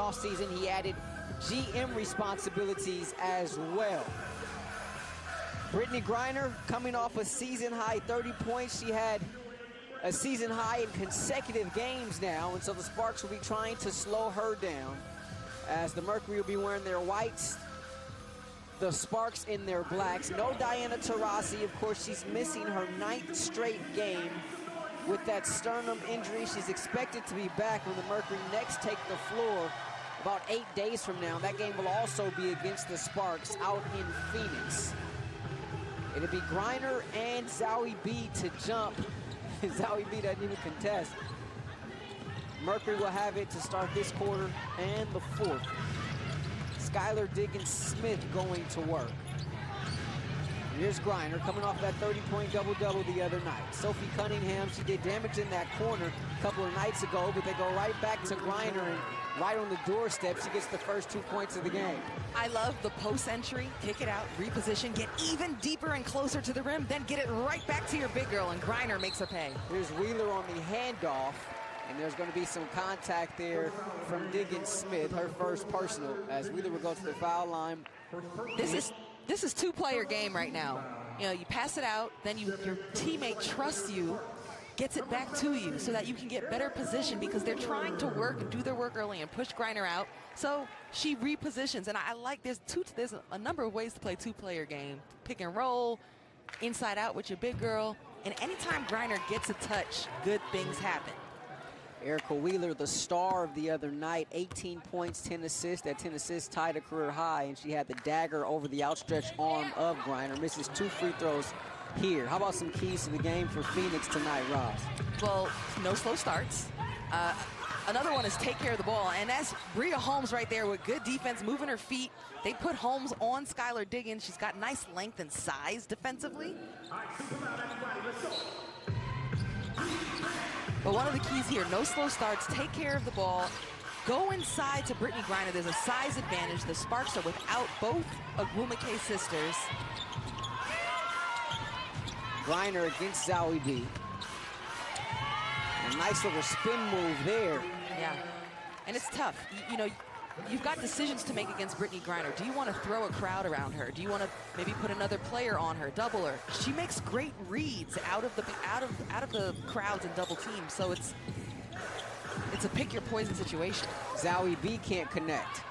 offseason, he added GM responsibilities as well. Brittney Griner coming off a season-high 30 points. She had a season-high in consecutive games now, and so the Sparks will be trying to slow her down as the Mercury will be wearing their whites, the Sparks in their blacks. No Diana Taurasi, of course, she's missing her 9th straight game with that sternum injury. She's expected to be back when the Mercury next take the floor about 8 days from now. That game will also be against the Sparks out in Phoenix. It'll be Griner and Zowie B to jump. Zowie B doesn't even contest. Mercury will have it to start this quarter and the fourth. Skylar Diggins-Smith going to work. Here's Griner coming off that 30-point double-double the other night. Sophie Cunningham, she did damage in that corner a couple of nights ago, but they go right back to Griner, and right on the doorstep, she gets the first 2 points of the game. I love the post entry, kick it out, reposition, get even deeper and closer to the rim, then get it right back to your big girl, and Griner makes her pay. Here's Wheeler on the handoff, and there's going to be some contact there from Diggins-Smith, her first personal, as Wheeler will go to the foul line. This is two-player game right now. You know, you pass it out, then your teammate trusts you, gets it back to you so that you can get better position, because they're trying to work and do their work early and push Griner out. So she repositions, and I like there's a number of ways to play two-player game. Pick and roll, inside out with your big girl, and anytime Griner gets a touch, good things happen. Erica Wheeler, the star of the other night, 18 points, 10 assists. That 10 assists tied a career high, and she had the dagger over the outstretched arm of Griner. Misses 2 free throws here. How about some keys to the game for Phoenix tonight, Roz? Well, no slow starts. Another one is take care of the ball, and that's Bria Holmes right there with good defense, moving her feet. They put Holmes on Skylar Diggins. She's got nice length and size defensively. But one of the keys here, no slow starts, take care of the ball, go inside to Brittney Griner. There's a size advantage. The Sparks are without both Agwumike sisters. Griner against Zowie B. A nice little spin move there. Yeah, and it's tough. You know, you've got decisions to make against Brittney Griner. Do you want to throw a crowd around her? Do you want to maybe put another player on her, double her? She makes great reads out of the crowds and double teams. So it's a pick your poison situation. Zowie B can't connect.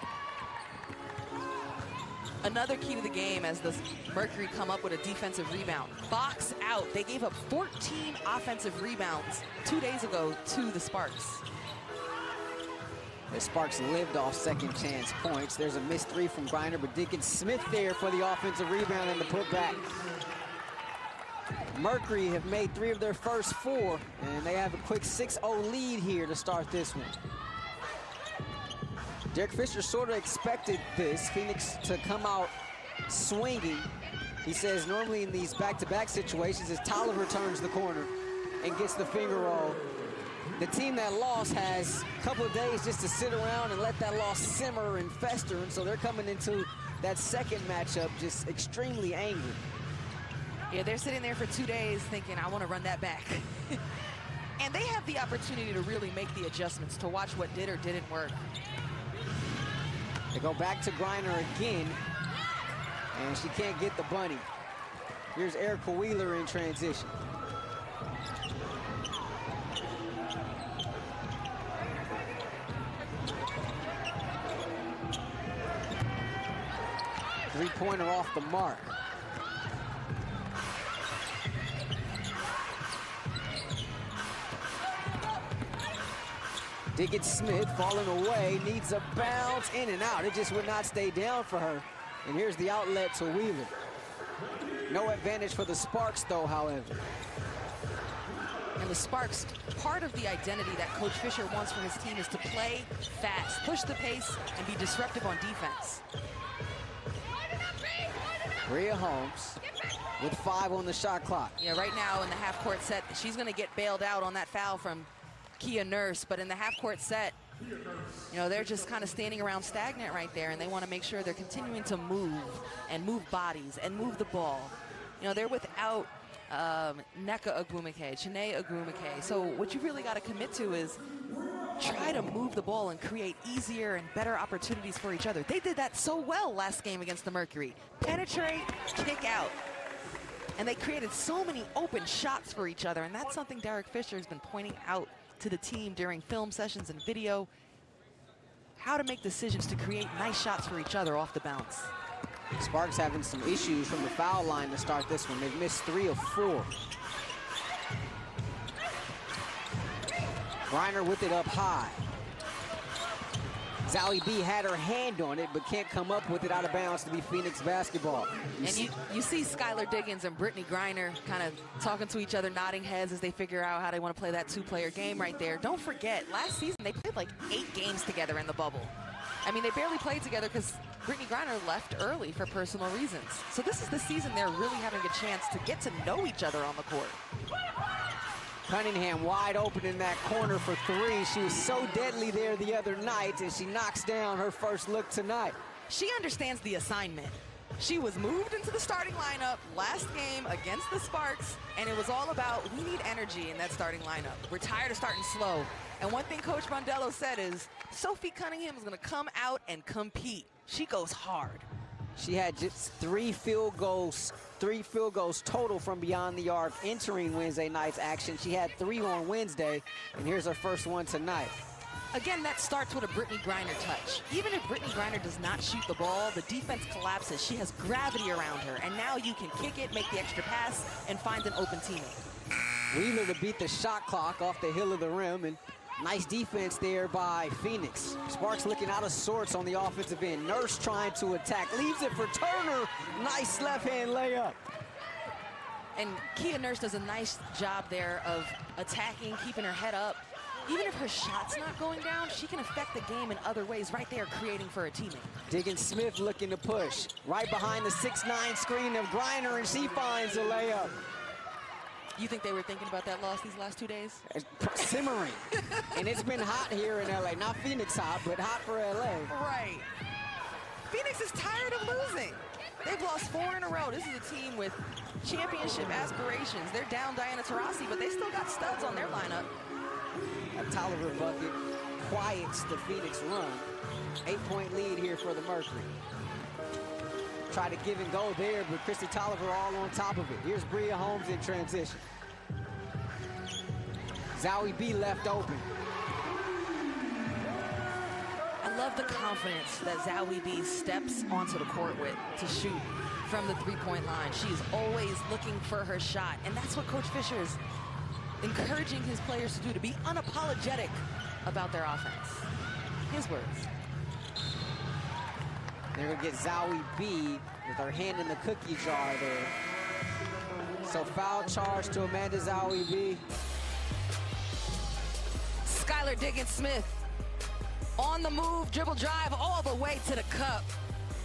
Another key to the game as the Mercury come up with a defensive rebound. Box out. They gave up 14 offensive rebounds 2 days ago to the Sparks. The Sparks lived off second chance points. There's a missed 3 from Griner, but Diggins-Smith there for the offensive rebound and the putback. Mercury have made 3 of their first 4, and they have a quick 6-0 lead here to start this one. Derek Fisher sort of expected this, Phoenix to come out swinging. He says normally in these back-to-back situations, as Tolliver turns the corner and gets the finger roll, the team that lost has a couple of days just to sit around and let that loss simmer and fester, and so they're coming into that second matchup just extremely angry. Yeah, they're sitting there for 2 days thinking, I want to run that back. And they have the opportunity to really make the adjustments, to watch what did or didn't work. They go back to Griner again, and she can't get the bunny. Here's Erica Wheeler in transition. Three-pointer off the mark. Diggins-Smith falling away, needs a bounce, in and out. It just would not stay down for her. And here's the outlet to Wheeler. No advantage for the Sparks, though, however. And the Sparks, part of the identity that Coach Fisher wants from his team is to play fast, push the pace, and be disruptive on defense. Bria Holmes with 5 on the shot clock. Yeah, right now in the half-court set, she's going to get bailed out on that foul from Kia Nurse, but in the half-court set, you know, they're just kind of standing around stagnant right there, and they want to make sure they're continuing to move and move bodies and move the ball. You know, they're without Nneka Agwumike, Chiney Agwumike. So what you really got to commit to is try to move the ball and create easier and better opportunities for each other. They did that so well last game against the Mercury. Penetrate, kick out. And they created so many open shots for each other, and that's something Derek Fisher has been pointing out to the team during film sessions and video, how to make decisions to create nice shots for each other off the bounce. Sparks having some issues from the foul line to start this one. They've missed 3 of 4. Griner with it up high. Zowie B had her hand on it, but can't come up with it out of bounds to be Phoenix basketball. You see Skylar Diggins and Brittany Griner kind of talking to each other, nodding heads as they figure out how they want to play that 2-player game right there. Don't forget, last season they played like 8 games together in the bubble. I mean, they barely played together because Brittany Griner left early for personal reasons. So this is the season they're really having a chance to get to know each other on the court. Cunningham wide open in that corner for 3. She was so deadly there the other night, and she knocks down her first look tonight. She understands the assignment. She was moved into the starting lineup last game against the Sparks, and it was all about, we need energy in that starting lineup. We're tired of starting slow. And one thing Coach Mondello said is, Sophie Cunningham is going to come out and compete. She goes hard. She had just 3 field goals total from beyond the arc entering Wednesday night's action. She had 3 on Wednesday, and here's her first one tonight. Again, that starts with a Brittany Griner touch. Even if Brittany Griner does not shoot the ball, the defense collapses. She has gravity around her, and now you can kick it, make the extra pass, and find an open teammate. Wheeler to beat the shot clock off the hill of the rim, and nice defense there by Phoenix. Sparks looking out of sorts on the offensive end. Nurse trying to attack, leaves it for Turner. Nice left-hand layup. And Kia Nurse does a nice job there of attacking, keeping her head up. Even if her shot's not going down, she can affect the game in other ways right there, creating for a teammate. Diggins Smith looking to push. Right behind the 6'9" screen of Griner, and she finds a layup. You think they were thinking about that loss these last 2 days? Simmering. And it's been hot here in LA. Not Phoenix hot, but hot for LA. Right. Phoenix is tired of losing. They've lost 4 in a row. This is a team with championship aspirations. They're down Diana Taurasi, but they still got studs on their lineup. A Tolliver bucket quiets the Phoenix run. 8-point lead here for the Mercury. Try to give and go there, but Christy Tolliver all on top of it. Here's Bria Holmes in transition. Zowie B left open. I love the confidence that Zowie B steps onto the court with to shoot from the 3-point line. She is always looking for her shot, and that's what Coach Fisher is encouraging his players to do, to be unapologetic about their offense. His words. They're going to get Zowie B with her hand in the cookie jar there. So foul charge to Amanda Zowie B. Skylar Diggins Smith on the move, dribble drive all the way to the cup.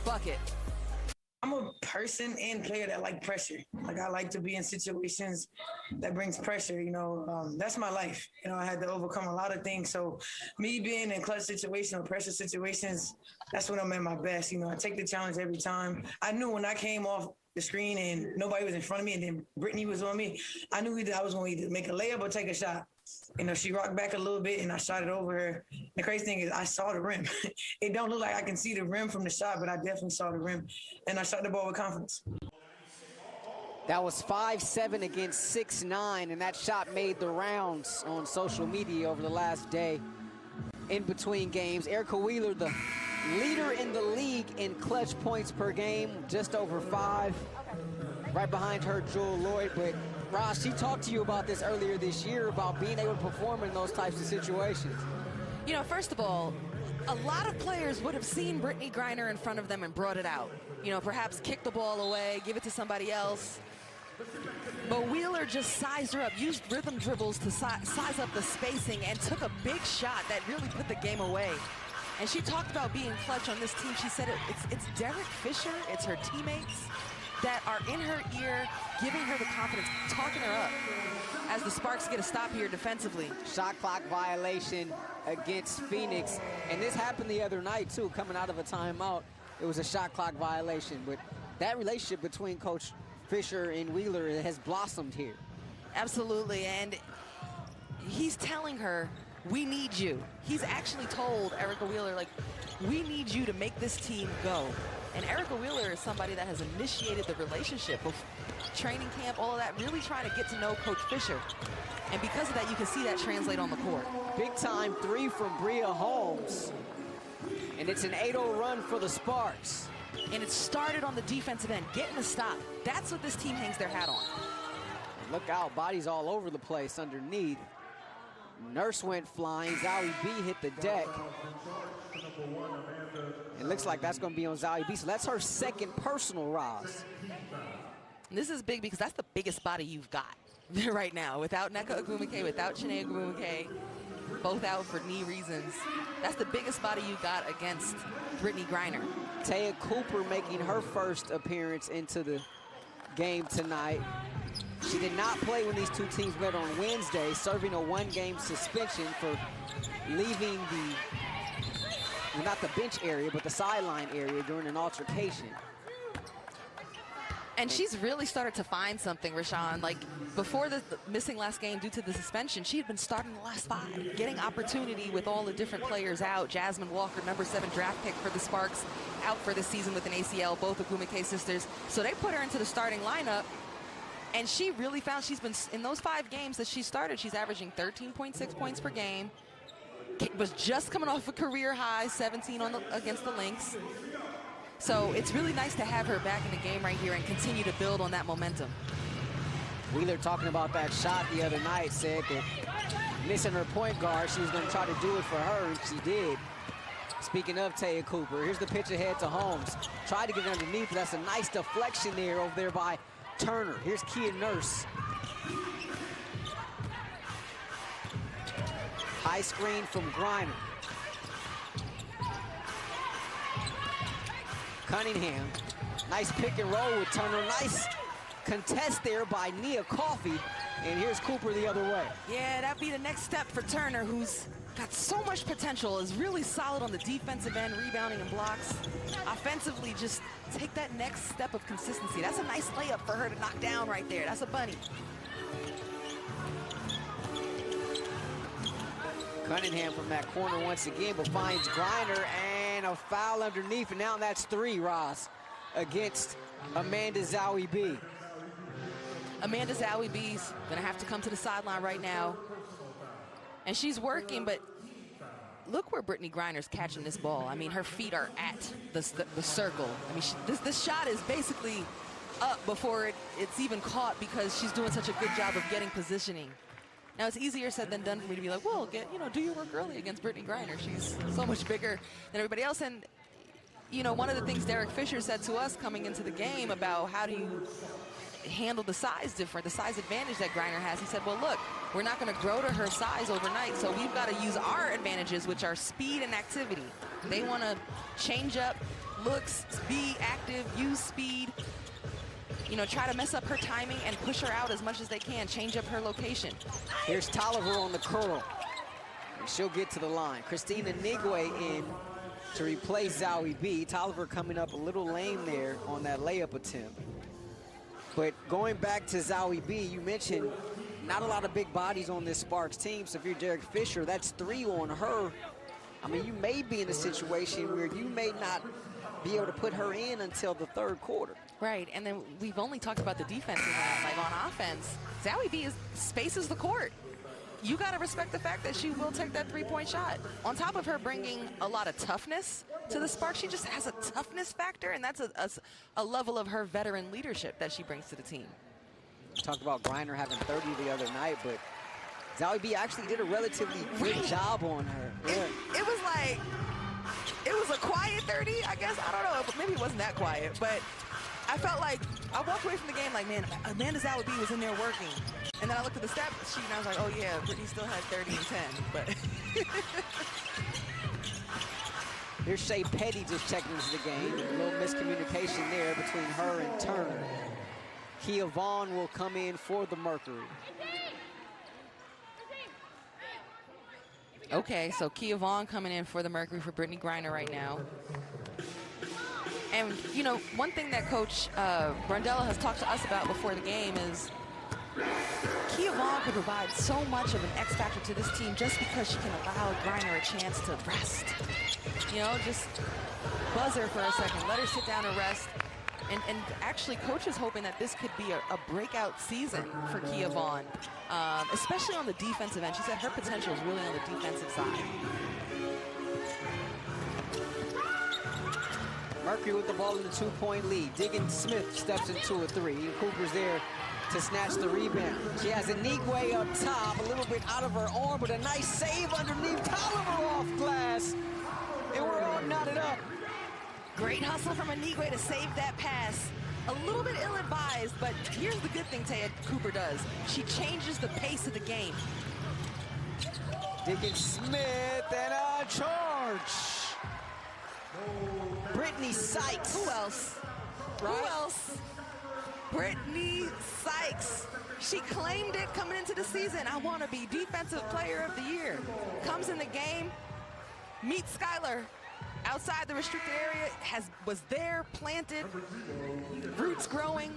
Bucket. I'm a person and player that like pressure. Like, I like to be in situations that brings pressure, you know. That's my life. You know, I had to overcome a lot of things. So me being in clutch situations or pressure situations, that's when I'm at my best. You know, I take the challenge every time. I knew when I came off the screen and nobody was in front of me and then Brittany was on me, I knew either I was going to either make a layup or take a shot. You know, she rocked back a little bit and I shot it over her. The crazy thing is I saw the rim. It don't look like I can see the rim from the shot, but I definitely saw the rim. And I shot the ball with confidence. That was 5-7 against 6'9", and that shot made the rounds on social media over the last day. In between games, Erica Wheeler, the leader in the league in clutch points per game, just over 5. Right behind her, Jewel Lloyd. But Ross, she talked to you about this earlier this year, about being able to perform in those types of situations. You know, first of all, a lot of players would have seen Brittany Griner in front of them and brought it out. You know, perhaps kick the ball away, give it to somebody else. But Wheeler just sized her up, used rhythm dribbles to size up the spacing, and took a big shot that really put the game away. And she talked about being clutch on this team. She said it's Derek Fisher, it's her teammates that are in her ear, giving her the confidence, talking her up as the Sparks get a stop here defensively. Shot clock violation against Phoenix. And this happened the other night, too, coming out of a timeout. It was a shot clock violation. But that relationship between Coach Fisher and Wheeler has blossomed here. Absolutely. And he's telling her, we need you. He's actually told Erica Wheeler, like, we need you to make this team go. And Erica Wheeler is somebody that has initiated the relationship with training camp, all of that, really trying to get to know Coach Fisher. And because of that, you can see that translate on the court. Big time three from Bria Holmes. And it's an 8-0 run for the Sparks. And it started on the defensive end, getting the stop. That's what this team hangs their hat on. And look out, bodies all over the place underneath. Nurse went flying, Zowie B hit the deck. It looks like that's gonna be on Zowie B, so that's her second personal, Roz. And this is big because that's the biggest body you've got right now. Without Nneka Ogwumike, without Chiney Ogwumike, both out for knee reasons. That's the biggest body you got against Brittney Griner. Taya Cooper making her first appearance into the game tonight. She did not play when these two teams met on Wednesday, serving a one-game suspension for leaving well, not the bench area, but the sideline area during an altercation. And she's really started to find something, Rashawn. Like, before the missing last game due to the suspension, she had been starting the last 5, getting opportunity with all the different players out. Jasmine Walker, #7 draft pick for the Sparks, out for the season with an ACL, both Ogwumike sisters. So they put her into the starting lineup, and she really found she's been, in those 5 games that she started, she's averaging 13.6 points per game. Was just coming off a career high, 17 against the Lynx. So it's really nice to have her back in the game right here and continue to build on that momentum. Wheeler, talking about that shot the other night, said that missing her point guard, she was going to try to do it for her, and she did. Speaking of Taya Cooper, here's the pitch ahead to Holmes. Tried to get underneath, but that's a nice deflection there over there by Turner. Here's Kia Nurse. High screen from Griner. Cunningham, nice pick and roll with Turner. Nice contest there by Nia Coffey. And here's Cooper the other way. Yeah, that'd be the next step for Turner, who's got so much potential, is really solid on the defensive end, rebounding and blocks. Offensively, just take that next step of consistency. That's a nice layup for her to knock down right there. That's a bunny. Cunningham from that corner once again, but finds Griner, and a foul underneath, and now that's 3, Ross, against Amanda Zowie B. Amanda Zowie B's gonna have to come to the sideline right now. And she's working, but look where Brittney Griner's catching this ball. I mean, her feet are at the circle. I mean, this shot is basically up before it's even caught because she's doing such a good job of getting positioning. Now, it's easier said than done for me to be like, well, do your work early against Brittney Griner. She's so much bigger than everybody else. And, one of the things Derek Fisher said to us coming into the game about how do you handle the size advantage that Griner has. He said, well, look, we're not going to grow to her size overnight, so we've got to use our advantages, which are speed and activity. They want to change up looks, be active, use speed, try to mess up her timing and push her out as much as they can, change up her location. Here's Tolliver on the curl. And she'll get to the line. Christina Nigwe in to replace Zowie B. Tolliver coming up a little lame there on that layup attempt. But going back to Zowie B, you mentioned not a lot of big bodies on this Sparks team. So if you're Derek Fisher, that's 3 on her. I mean, you may be in a situation where you may not be able to put her in until the 3rd quarter. Right, and then we've only talked about the defensive end. Like, on offense, Zowie B spaces the court. You got to respect the fact that she will take that 3-point shot. On top of her bringing a lot of toughness to the Sparks, she just has a toughness factor, and that's a level of her veteran leadership that she brings to the team. Talked about Griner having 30 the other night, but Zowie B actually did a relatively good job on her. Yeah. It was a quiet 30, I guess. I don't know, but maybe it wasn't that quiet, but I felt like I walked away from the game like, man, Amanda Zowie B was in there working. And then I looked at the stat sheet and I was like, oh yeah, Brittney still had 30 and 10. But here's Shea Petty just checking into the game. A little miscommunication there between her and Turner. Kia Vaughn will come in for the Mercury. Okay, so Kia Vaughn coming in for the Mercury for Brittney Griner right now. And, one thing that Coach Brandella has talked to us about before the game is Kia Vaughn could provide so much of an X factor to this team just because she can allow Griner a chance to rest. You know, just buzz her for a second, let her sit down and rest. And actually, coach is hoping that this could be a breakout season for Kia Vaughn, especially on the defensive end. She said her potential is really on the defensive side. Mercury with the ball in the 2-point lead. Diggins Smith steps into a three. Cooper's there to snatch the rebound. She has a Nigwe up top, a little bit out of her arm, but a nice save underneath. Tolliver off glass. And we're all knotted up. Great hustle from Anigwe to save that pass. A little bit ill-advised, but here's the good thing Taya Cooper does. She changes the pace of the game. Diggins Smith and a charge. Brittany Sykes. Who else? Right? Who else? Brittany Sykes. She claimed it coming into the season. I want to be Defensive Player of the Year. Comes in the game, meets Skylar outside the restricted area, was there, planted, roots growing,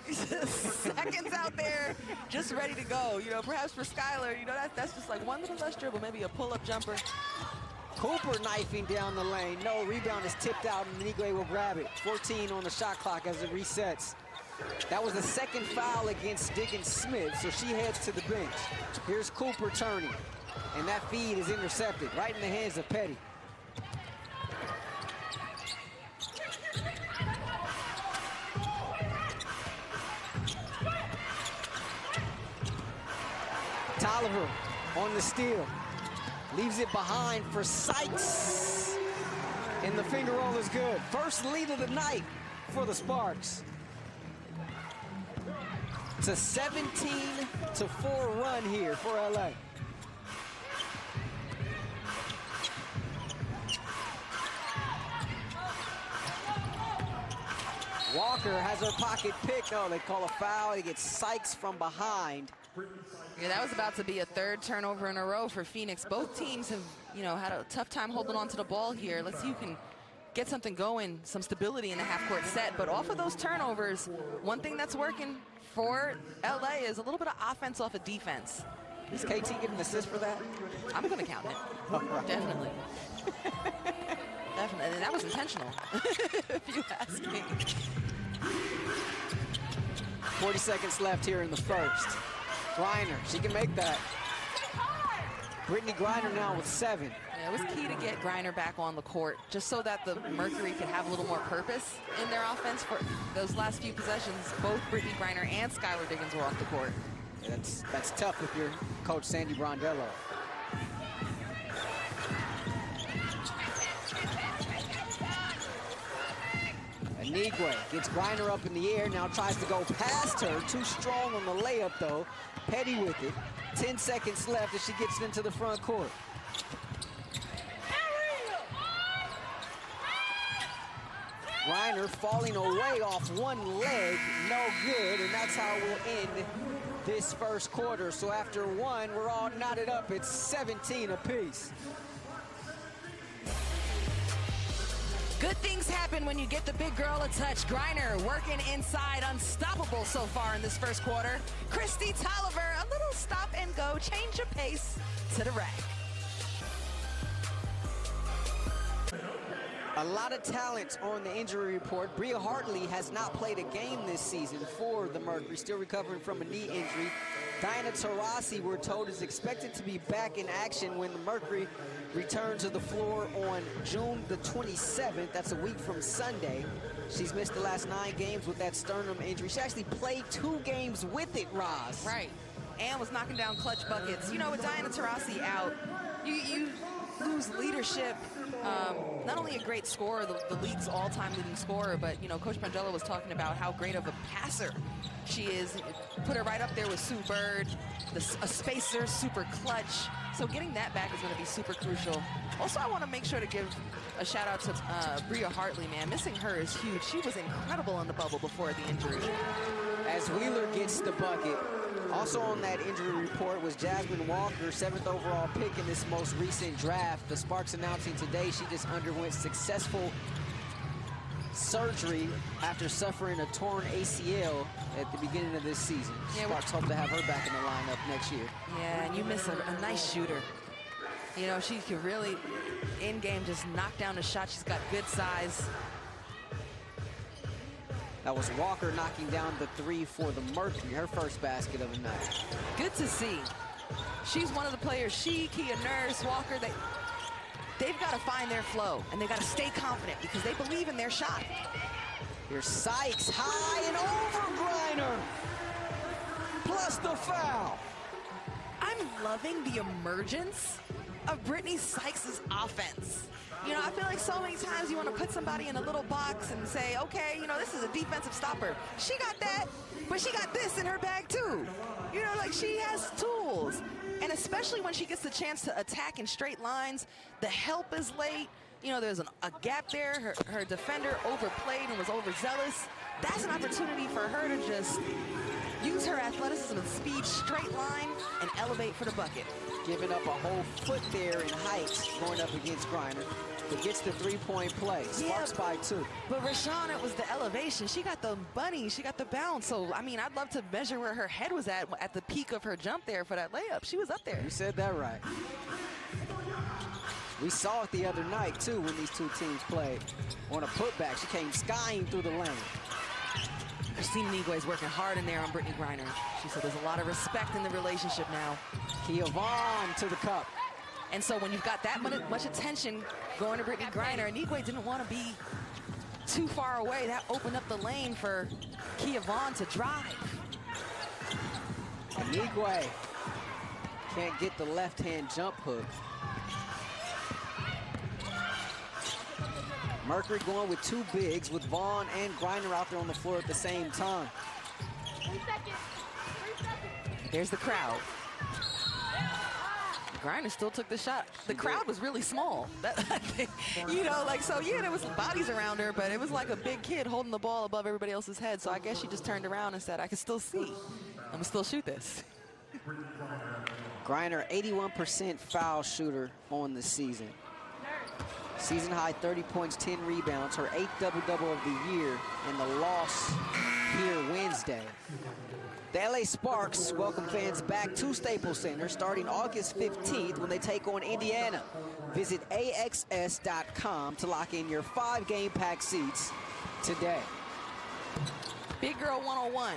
seconds out there, just ready to go. You know, perhaps for Skylar, you know, that's just like one little less dribble, maybe a pull-up jumper. Cooper knifing down the lane. No, rebound is tipped out, and Nigwe will grab it. 14 on the shot clock as it resets. That was the second foul against Diggins Smith, so she heads to the bench. Here's Cooper turning, and that feed is intercepted right in the hands of Petty. Tolliver on the steal. Leaves it behind for Sykes. And the finger roll is good. First lead of the night for the Sparks. It's a 17-4 run here for LA. Walker has her pocket picked. Oh, they call a foul. He gets Sykes from behind. Yeah, that was about to be a third turnover in a row for Phoenix. Both teams have, you know, had a tough time holding on to the ball here. Let's see who can get something going, some stability in the half-court set. But off of those turnovers, one thing that's working for LA is a little bit of offense off of defense. Is KT getting an assist for that? I'm going to count it. Definitely. Definitely. And that was intentional, if you ask me. 40 seconds left here in the first. Griner, she can make that. Brittany Griner now with 7. Yeah, it was key to get Griner back on the court, just so that the Mercury could have a little more purpose in their offense. For those last few possessions, both Brittany Griner and Skylar Diggins were off the court. Yeah, that's tough if you're Coach Sandy Brondello. Anigwe gets Griner up in the air, now tries to go past her. Too strong on the layup, though. Petty with it. 10 seconds left as she gets into the front court. Griner falling away off one leg, no good, and that's how we'll end this first quarter. So after one, we're all knotted up. It's 17 apiece. Good things happen when you get the big girl a touch. Griner working inside, unstoppable so far in this first quarter. Christy Tolliver, a little stop and go, change of pace to the rack. A lot of talent on the injury report. Bria Hartley has not played a game this season for the Mercury, still recovering from a knee injury. Diana Taurasi, we're told, is expected to be back in action when the Mercury return to the floor on June the 27th. That's a week from Sunday. She's missed the last 9 games with that sternum injury. She actually played 2 games with it, Roz. Right, and was knocking down clutch buckets. You know, with Diana Taurasi out, you lose leadership. Not only a great scorer, the league's all-time leading scorer, but, you know, Coach Brondello was talking about how great of a passer she is. Put her right up there with Sue Bird, a spacer, super clutch. So getting that back is going to be super crucial. Also, I want to make sure to give a shout-out to Bria Hartley, man. Missing her is huge. She was incredible in the bubble before the injury. As Wheeler gets the bucket. Also on that injury report was Jasmine Walker, 7th overall pick in this most recent draft. The Sparks announcing today she just underwent successful surgery after suffering a torn ACL at the beginning of this season. Yeah, Sparks hope to have her back in the lineup next year. Yeah, and you miss a nice shooter. You know, she can really, in-game, just knock down the shot. She's got good size. That was Walker knocking down the 3 for the Mercury, her first basket of the night. Good to see. She's one of the players, she, Kia Nurse, Walker, they've got to find their flow, and they've got to stay confident because they believe in their shot. Here's Sykes, high and over Griner, plus the foul. I'm loving the emergence of Brittany Sykes' offense. You know, I feel like so many times you want to put somebody in a little box and say, okay, you know, this is a defensive stopper. She got that, but she got this in her bag too. You know, like she has tools. And especially when she gets the chance to attack in straight lines, the help is late. You know, there's a gap there. Her defender overplayed and was overzealous. That's an opportunity for her to just use her athleticism and speed, straight line, and elevate for the bucket. Giving up a whole foot there in height going up against Griner, but gets the three-point play. Sparks by 2. But Rashawn, it was the elevation. She got the bunny. She got the bounce. So, I mean, I'd love to measure where her head was at the peak of her jump there for that layup. She was up there. You said that right. We saw it the other night, too, when these two teams played. On a putback, she came skying through the lane. Christina Nigwe is working hard in there on Brittany Griner. She said there's a lot of respect in the relationship now. Kia Vaughn to the cup. And so when you've got that much attention going to Brittany Griner, and Nigwe didn't want to be too far away, that opened up the lane for Kia Vaughn to drive. And Nigwe can't get the left-hand jump hook. Mercury going with 2 bigs with Vaughn and Griner out there on the floor at the same time. 3 seconds. 3 seconds. There's the crowd. Griner still took the shot. The crowd was really small. You know, like, so yeah, there was bodies around her, but it was like a big kid holding the ball above everybody else's head. So I guess she just turned around and said, I can still see. I'm gonna still shoot this. Griner, 81% foul shooter on the season. Season high 30 points, 10 rebounds, her 8th double-double of the year, and the loss here Wednesday. The LA Sparks welcome fans back to Staples Center starting August 15th when they take on Indiana. Visit AXS.com to lock in your 5 game pack seats today. Big girl 101.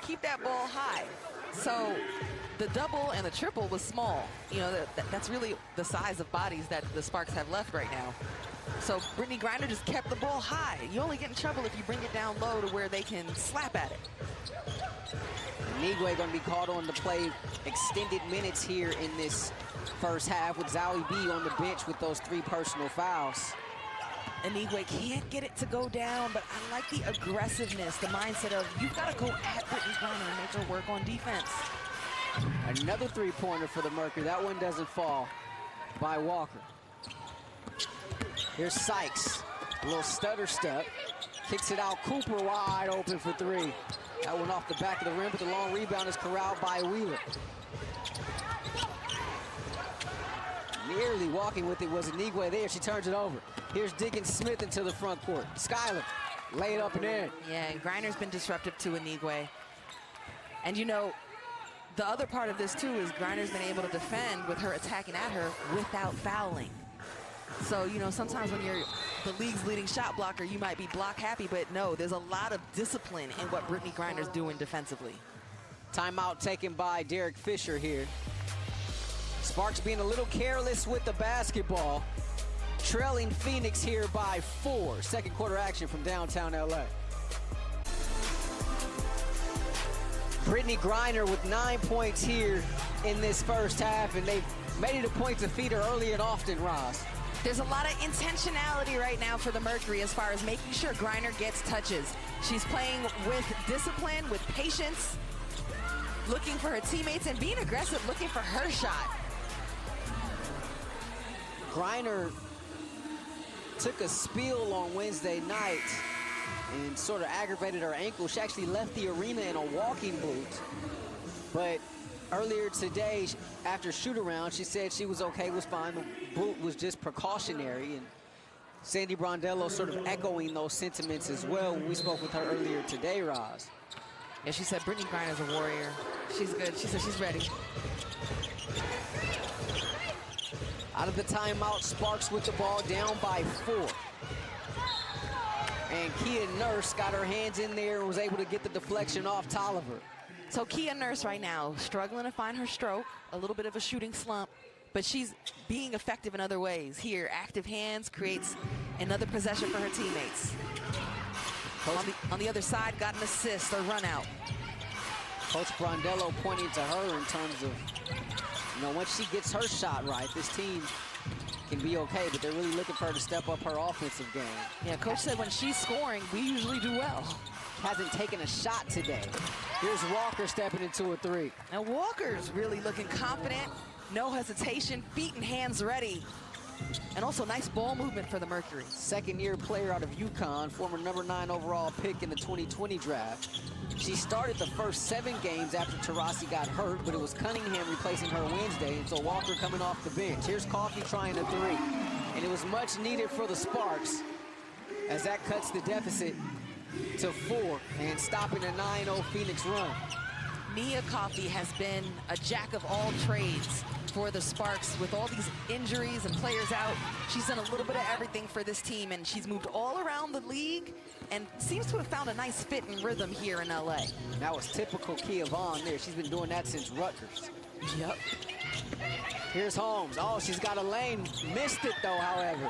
Keep that ball high. So the double and the triple was small. You know, that's really the size of bodies that the Sparks have left right now. So Brittany Griner just kept the ball high. You only get in trouble if you bring it down low to where they can slap at it. Nigwe going to be called on to play extended minutes here in this first half with Zowie B on the bench with those 3 personal fouls. Nigwe can't get it to go down, but I like the aggressiveness, the mindset of you've got to go at Brittany Griner and make her work on defense. Another 3-pointer for the Mercury. That one doesn't fall by Walker. Here's Sykes, a little stutter step. Kicks it out, Cooper wide open for 3. That one off the back of the rim, but the long rebound is corralled by Wheeler. Nearly walking with it was Nigwe there. She turns it over. Here's Diggins Smith into the front court. Skyler, lay it up and in. Yeah, and Griner's been disruptive to Nigwe. And you know, the other part of this too is Griner's been able to defend with her attacking at her without fouling. So, you know, sometimes when you're the league's leading shot blocker, you might be block happy, but no, there's a lot of discipline in what Brittany Griner's doing defensively. Timeout taken by Derek Fisher here. Sparks being a little careless with the basketball. Trailing Phoenix here by 4. Second quarter action from downtown LA. Brittany Griner with 9 points here in this first half, and they've made it a point to feed her early and often, Roz. There's a lot of intentionality right now for the Mercury as far as making sure Griner gets touches. She's playing with discipline, with patience, looking for her teammates and being aggressive, looking for her shot. Griner took a spill on Wednesday night and sort of aggravated her ankle. She actually left the arena in a walking boot. But earlier today, after shoot-around, she said she was okay, was fine. The boot was just precautionary. And Sandy Brondello sort of echoing those sentiments as well when we spoke with her earlier today, Roz. Yeah, she said Brittney Griner's a warrior. She's good. She said she's ready. Out of the timeout, Sparks with the ball, down by 4. And Kia Nurse got her hands in there and was able to get the deflection off Tolliver. So Kia Nurse right now struggling to find her stroke, a little bit of a shooting slump, but she's being effective in other ways. Here, active hands creates another possession for her teammates. On the other side, got an assist or run out. Coach Brondello pointing to her in terms of, once she gets her shot right, this team can be okay, but they're really looking for her to step up her offensive game. Yeah, Coach said when she's scoring, we usually do well. Hasn't taken a shot today. Here's Walker stepping into a 3. Now Walker's really looking confident, no hesitation, feet and hands ready. And also nice ball movement for the Mercury. Second-year player out of UConn, former number 9 overall pick in the 2020 draft. She started the first 7 games after Taurasi got hurt, but it was Cunningham replacing her Wednesday, and so Walker coming off the bench. Here's Coffey trying a 3, and it was much needed for the Sparks as that cuts the deficit to 4 and stopping a 9-0 Phoenix run. Nia Coffey has been a jack of all trades for the Sparks with all these injuries and players out. She's done a little bit of everything for this team, and she's moved all around the league and seems to have found a nice fit and rhythm here in LA. That was typical Kia Vaughn there. She's been doing that since Rutgers. Yep. Here's Holmes. Oh, she's got a lane. Missed it though, however.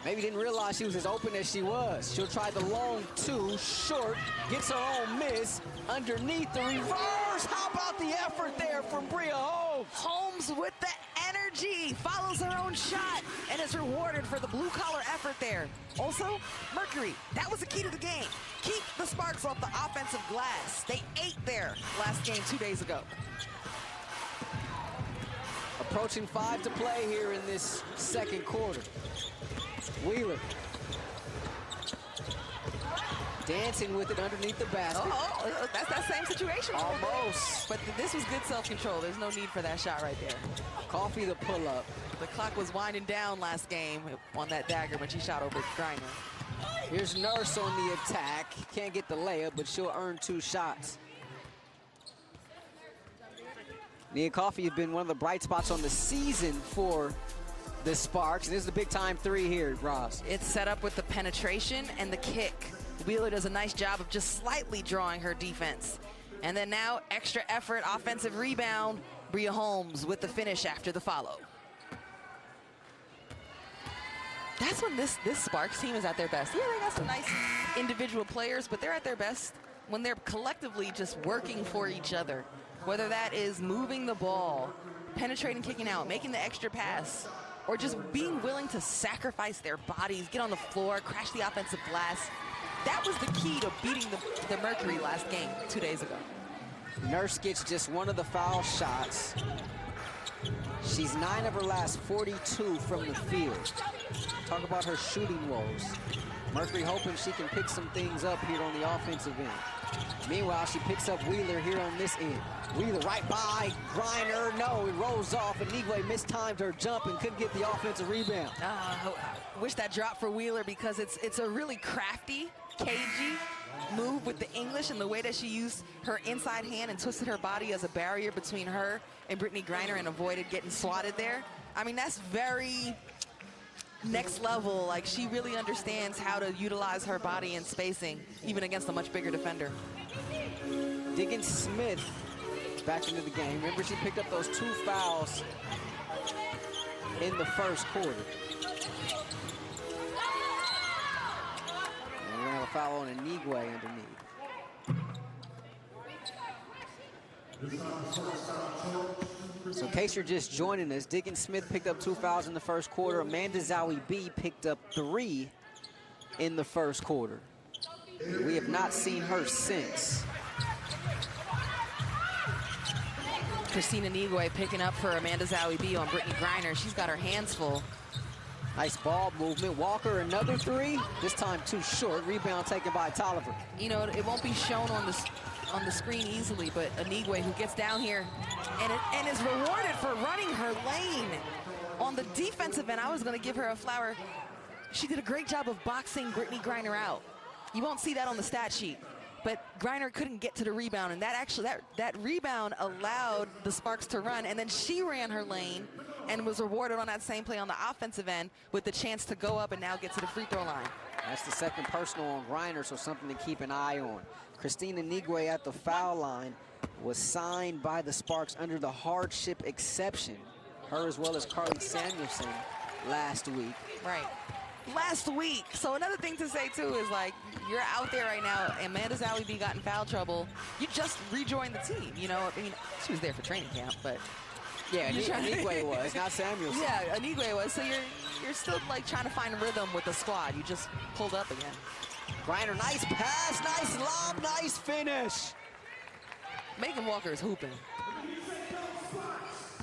Maybe didn't realize she was as open as she was. She'll try the long 2, short, gets her own miss. Underneath the reverse. How about the effort there from Bria Holmes? Holmes with the energy, follows her own shot, and is rewarded for the blue-collar effort there. Also, Mercury, that was the key to the game. Keep the Sparks off the offensive glass. They ate there last game 2 days ago. Approaching 5 to play here in this second quarter. Wheeler. Dancing with it underneath the basket. Oh, that's that same situation. Almost. But this was good self-control. There's no need for that shot right there. Coffey the pull-up. The clock was winding down last game on that dagger when she shot over Griner. Here's Nurse on the attack. Can't get the layup, but she'll earn 2 shots. Nia Coffey has been one of the bright spots on the season for the Sparks. And this is a big-time 3 here, Ross. It's set up with the penetration and the kick. Wheeler does a nice job of just slightly drawing her defense. And then now, extra effort, offensive rebound. Bria Holmes with the finish after the follow. That's when this Sparks team is at their best. Yeah, they got some nice individual players, but they're at their best when they're collectively just working for each other. Whether that is moving the ball, penetrating, kicking out, making the extra pass, or just being willing to sacrifice their bodies, get on the floor, crash the offensive glass. That was the key to beating the Mercury last game 2 days ago. Nurse gets just one of the foul shots. She's 9 of her last 42 from the field. Talk about her shooting woes. Mercury hoping she can pick some things up here on the offensive end. Meanwhile, she picks up Wheeler here on this end. Wheeler right by Griner. No, it rolls off, and Nigwe mistimed her jump and couldn't get the offensive rebound. I wish that dropped for Wheeler because it's a really crafty, cagey move with the English and the way that she used her inside hand and twisted her body as a barrier between her and Brittney Griner and avoided getting swatted there. I mean, that's very next level. Like, she really understands how to utilize her body and spacing, even against a much bigger defender. Diggins Smith back into the game. Remember, she picked up those 2 fouls in the first quarter. And we're gonna have a foul on Anigwe underneath. So in case you're just joining us, Diggins Smith picked up 2 fouls in the first quarter. Amanda Zowie B picked up 3 in the first quarter. We have not seen her since. Christina Nigwe picking up for Amanda Zowie B on Brittney Griner. She's got her hands full. Nice ball movement. Walker, another 3. This time too short. Rebound taken by Tolliver. You know, it won't be shown on the screen easily, but Anigwe, who gets down here and is rewarded for running her lane. On the defensive end, I was going to give her a flower. she did a great job of boxing Brittany Griner out. You won't see that on the stat sheet, but Griner couldn't get to the rebound, and that rebound allowed the Sparks to run, and then she ran her lane and was rewarded on that same play on the offensive end with the chance to go up and now get to the free throw line. That's the second personal on Griner, so something to keep an eye on. Christina Nigwe at the foul line was signed by the Sparks under the hardship exception. Her as well as Carly Samuelson last week. Right. Last week. So another thing to say, too, is like, you're out there right now. Amanda Zawibi got in foul trouble. You just rejoined the team, you know. I mean, she was there for training camp, but... Yeah, Anigwe was, not Samuelson. Yeah, Anigwe was. So you're still, like, trying to find rhythm with the squad. You just pulled up again. Griner, nice pass, nice lob, nice finish. Megan Walker is hooping.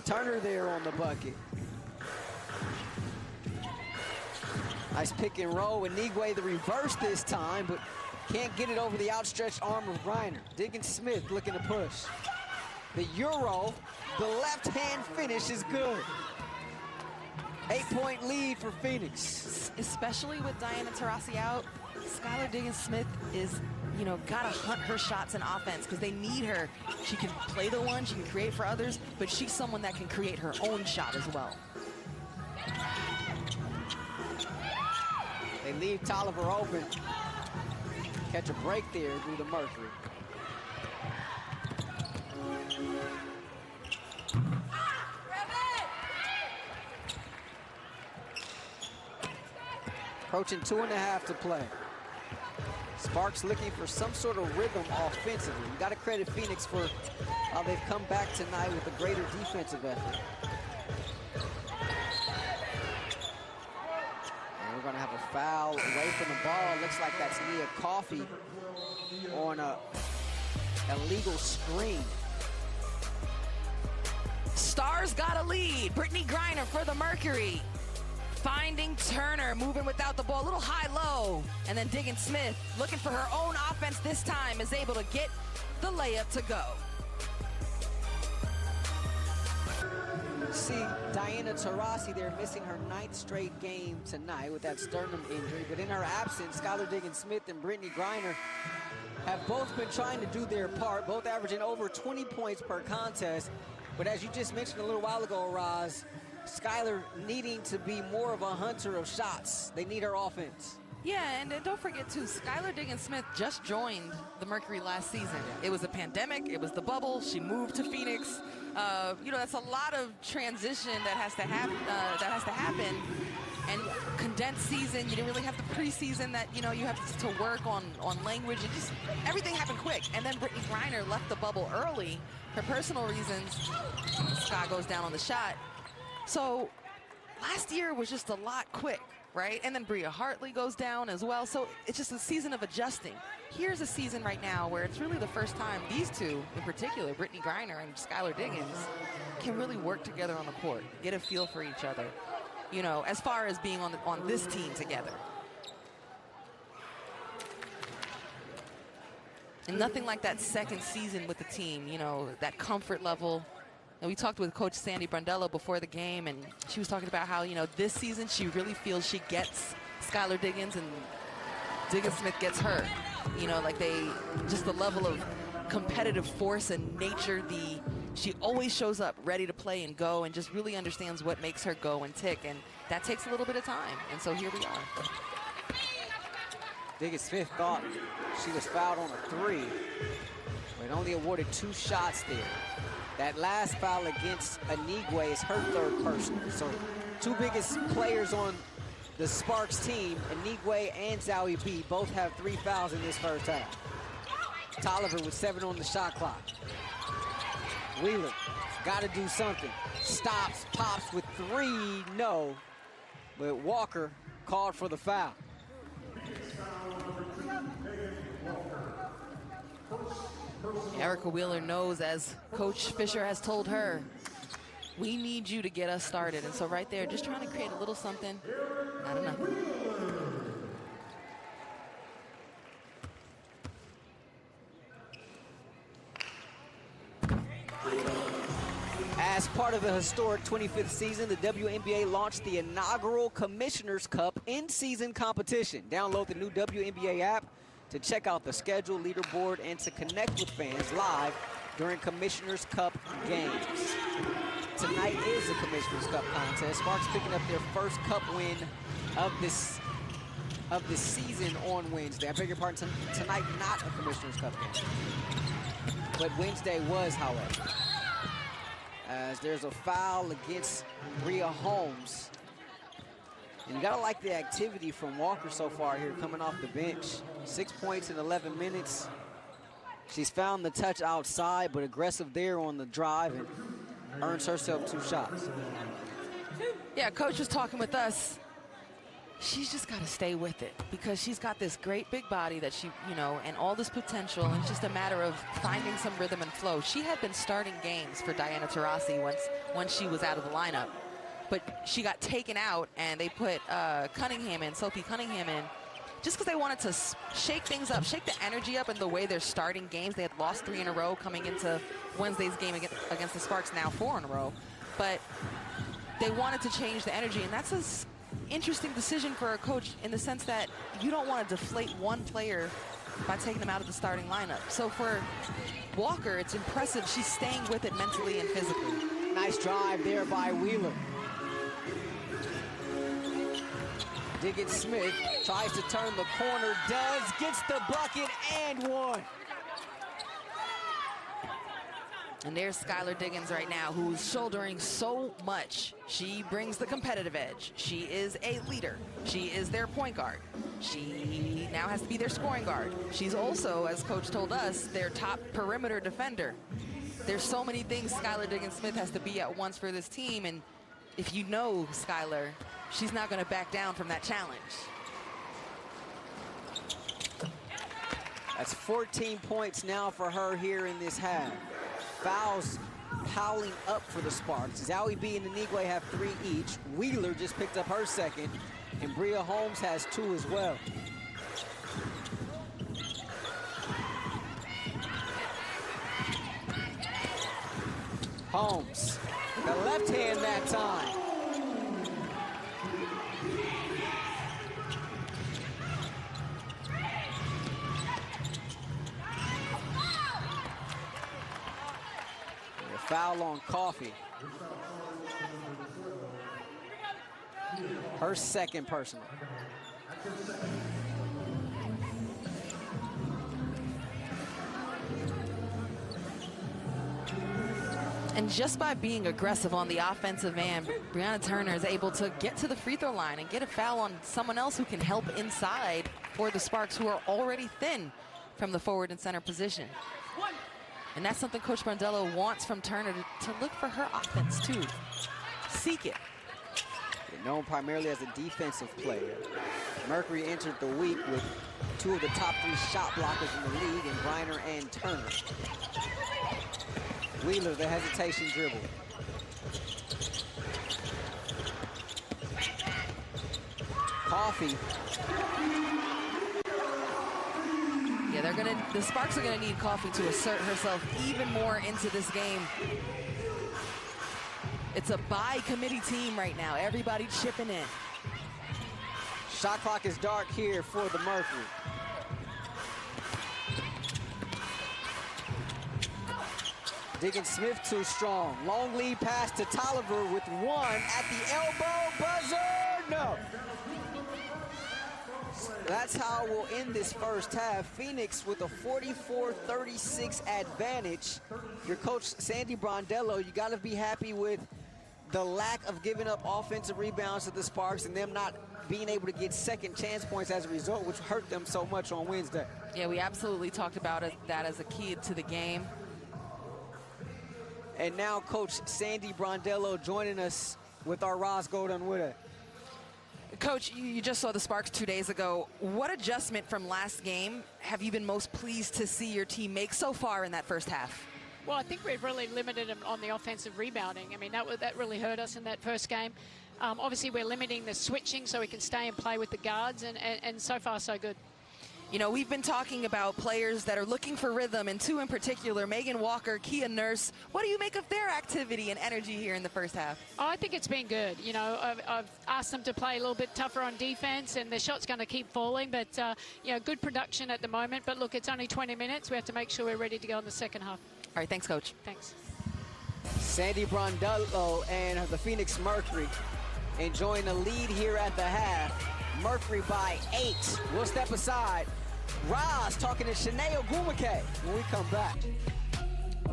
Turner there on the bucket. Nice pick and roll with Nigwe the reverse this time, but can't get it over the outstretched arm of Griner. Diggins Smith looking to push. The Euro, the left-hand finish is good. 8-point lead for Phoenix. Especially with Diana Taurasi out, Skylar Diggins Smith is, you know, gotta hunt her shots in offense because they need her. She can play the one, she can create for others, but she's someone that can create her own shot as well. They leave Tolliver open. Catch a break there through the Mercury. Approaching 2.5 to play. Sparks looking for some sort of rhythm offensively. You got to credit Phoenix for how they've come back tonight with a greater defensive effort. And we're going to have a foul away from the ball. Looks like that's Nia Coffey on a illegal screen. Stars got a lead. Brittany Griner for the Mercury. Finding Turner, moving without the ball, a little high-low. And then Diggins Smith, looking for her own offense this time, is able to get the layup to go. See Diana Taurasi there missing her 9th straight game tonight with that sternum injury. But in her absence, Skylar Diggins Smith and Brittany Griner have both been trying to do their part, both averaging over 20 points per contest. But as you just mentioned a little while ago, Roz, Skylar needing to be more of a hunter of shots. They need her offense. Yeah, and don't forget, too, Skylar Diggins Smith just joined the Mercury last season. It was a pandemic. It was the bubble. She moved to Phoenix. You know, that's a lot of transition that has to happen. And condensed season, you didn't really have the preseason that, you know, you have to work on language. It just, everything happened quick. And then Brittany Griner left the bubble early for personal reasons. Scott goes down on the shot. So last year was just a lot quick, right? And then Bria Hartley goes down as well. So it's just a season of adjusting. Here's a season right now where it's really the first time these two, in particular, Brittany Griner and Skylar Diggins, can really work together on the court, get a feel for each other, you know, as far as being on this team together. And nothing like that second season with the team, you know, that comfort level. And we talked with Coach Sandy Brandello before the game, and she was talking about how, you know, this season she really feels she gets Skylar Diggins and Diggins Smith gets her. You know, like just the level of competitive force and nature, she always shows up ready to play and go and just really understands what makes her go and tick. And that takes a little bit of time. And so here we are. Diggins Smith thought she was fouled on a 3, but only awarded 2 shots there. That last foul against Anigwe is her 3rd personal. So 2 biggest players on the Sparks team, Anigwe and Zowie B, both have 3 fouls in this first half. Tolliver with 7 on the shot clock. Wheeler, got to do something. Stops, pops with 3, no. But Walker called for the foul. Erica Wheeler knows, as Coach Fisher has told her, we need you to get us started. And so right there, just trying to create a little something, not enough. As part of the historic 25th season, the WNBA launched the inaugural Commissioner's Cup in-season competition. Download the new WNBA app to check out the schedule, leaderboard, and to connect with fans live during Commissioner's Cup games. Tonight is the Commissioner's Cup contest. Sparks picking up their first cup win of this season on Wednesday. I beg your pardon, tonight not a Commissioner's Cup game. But Wednesday was, however. As there's a foul against Bria Holmes. And you gotta like the activity from Walker so far here, coming off the bench. 6 points in 11 minutes. She's found the touch outside, but aggressive there on the drive and earns herself 2 shots. Yeah, coach was talking with us. She's just got to stay with it because she's got this great big body that she, you know, and all this potential. And it's just a matter of finding some rhythm and flow. She had been starting games for Diana Taurasi once she was out of the lineup. But she got taken out, and they put Cunningham in, Sophie Cunningham in, just because they wanted to shake things up, shake the energy up in the way they're starting games. They had lost 3 in a row coming into Wednesday's game against the Sparks, now 4 in a row. But they wanted to change the energy, and that's an interesting decision for a coach in the sense that you don't want to deflate one player by taking them out of the starting lineup. So for Walker, it's impressive. She's staying with it mentally and physically. Nice drive there by Wheeler. Diggins Smith tries to turn the corner, gets the bucket and one. And there's Skylar Diggins right now, who's shouldering so much. She brings the competitive edge. She is a leader. She is their point guard. She now has to be their scoring guard. She's also, as coach told us, their top perimeter defender. There's so many things Skylar Diggins Smith has to be at once for this team, and if you know Skylar, she's not going to back down from that challenge. That's 14 points now for her here in this half. Fouls piling up for the Sparks. Zowie B and Inigwe have 3 each. Wheeler just picked up her second, and Bria Holmes has 2 as well. Holmes, the left hand that time. Foul on Coffee. Her second personal. And just by being aggressive on the offensive end, Brianna Turner is able to get to the free throw line and get a foul on someone else who can help inside for the Sparks, who are already thin from the forward and center position. And that's something Coach Brandello wants from Turner, to look for her offense too. Seek it. Known primarily as a defensive player, Mercury entered the week with 2 of the top 3 shot blockers in the league in Griner and Turner. Wheeler, the hesitation dribble. Coffee. Yeah, the Sparks are gonna need Coffee to assert herself even more into this game. It's a by-committee team right now. Everybody chipping in. Shot clock is dark here for the Mercury. Diggins Smith too strong. Long lead pass to Tolliver with 1 at the elbow buzzer. No. That's how we'll end this first half. Phoenix with a 44-36 advantage. Your coach, Sandy Brandello, you got to be happy with the lack of giving up offensive rebounds to the Sparks and them not being able to get second chance points as a result, which hurt them so much on Wednesday. Yeah, we absolutely talked about that as a key to the game. And now Coach Sandy Brandello joining us with our Roz Golden Widow. Coach, you just saw the Sparks 2 days ago. What adjustment from last game have you been most pleased to see your team make so far in that first half? Well, I think we've really limited them on the offensive rebounding. I mean, that really hurt us in that first game. Obviously, we're limiting the switching so we can stay and play with the guards, and so far, so good. You know, we've been talking about players that are looking for rhythm, and two in particular, Megan Walker, Kia Nurse. What do you make of their activity and energy here in the first half? Oh, I think it's been good. You know, I've asked them to play a little bit tougher on defense, and their shot's going to keep falling. But, you know, good production at the moment. But, look, it's only 20 minutes. We have to make sure we're ready to go in the second half. All right, thanks, Coach. Thanks. Sandy Brondello and the Phoenix Mercury enjoying the lead here at the half. Mercury by 8. We'll step aside. Roz talking to Shanae Ogwumike when we come back.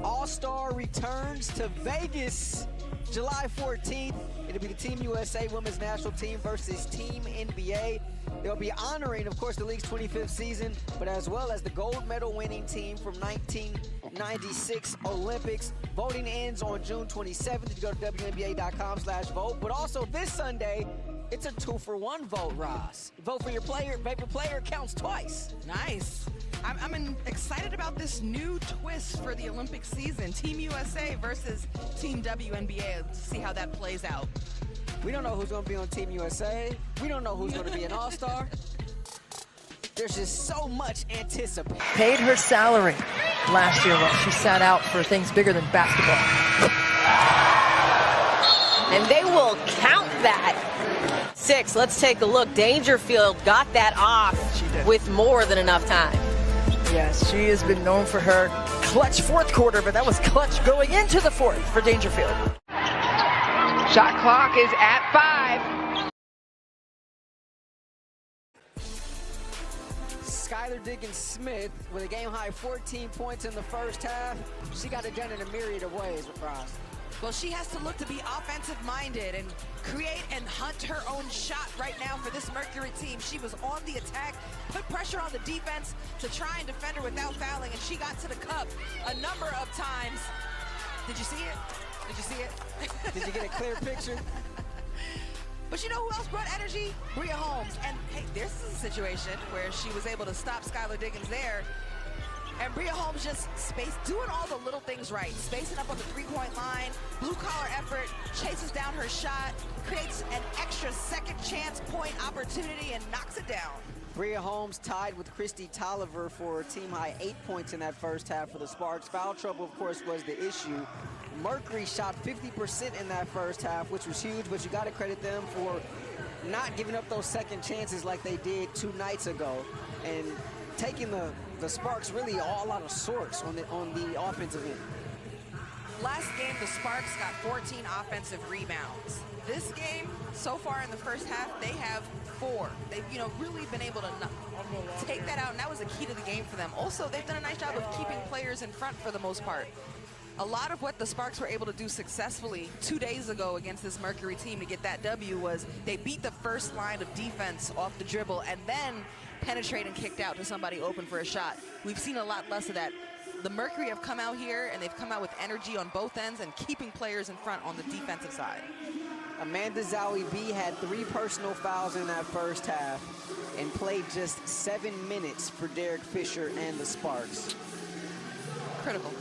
All-Star returns to Vegas July 14th. It'll be the Team USA Women's National Team versus Team NBA. They'll be honoring, of course, the league's 25th season, but as well as the gold medal winning team from 1996 Olympics. Voting ends on June 27th. You go to WNBA.com/vote. But also this Sunday, it's a 2-for-1 vote, Ross. Vote for your player, favorite player, counts twice. Nice. I'm excited about this new twist for the Olympic season. Team USA versus Team WNBA. Let's see how that plays out. We don't know who's going to be on Team USA. We don't know who's going to be an All-Star. There's just so much anticipation. Paid her salary last year while she sat out for things bigger than basketball. And they will count that. 6, let's take a look. Dangerfield got that off with more than enough time. Yes, she has been known for her clutch fourth quarter, but that was clutch going into the fourth for Dangerfield. Shot clock is at 5. Skylar Diggins-Smith with a game-high 14 points in the first half. She got it done in a myriad of ways, Ross. Well, she has to look to be offensive-minded and create and hunt her own shot right now for this Mercury team. She was on the attack, put pressure on the defense to try and defend her without fouling, and she got to the cup a number of times. Did you see it? Did you see it? Did you get a clear picture? But you know who else brought energy? Bria Holmes. And hey, this is a situation where she was able to stop Skylar Diggins there. And Bria Holmes just doing all the little things right. Spacing up on the three-point line, blue-collar effort, chases down her shot, creates an extra second chance point opportunity, and knocks it down. Bria Holmes tied with Christy Tolliver for a team-high 8 points in that first half for the Sparks. Foul trouble, of course, was the issue. Mercury shot 50% in that first half, which was huge, but you got to credit them for not giving up those second chances like they did 2 nights ago, and taking the Sparks really all out of sorts on the offensive end. Last game, the Sparks got 14 offensive rebounds. This game, so far in the first half, they have 4. They've, you know, really been able to take that out, and that was a key to the game for them. Also, they've done a nice job of keeping players in front for the most part. A lot of what the Sparks were able to do successfully 2 days ago against this Mercury team to get that W was they beat the first line of defense off the dribble and then penetrate and kicked out to somebody open for a shot. We've seen a lot less of that. The Mercury have come out here and they've come out with energy on both ends and keeping players in front on the defensive side. Amanda Zowie-B had 3 personal fouls in that first half and played just 7 minutes for Derek Fisher and the Sparks. Critical.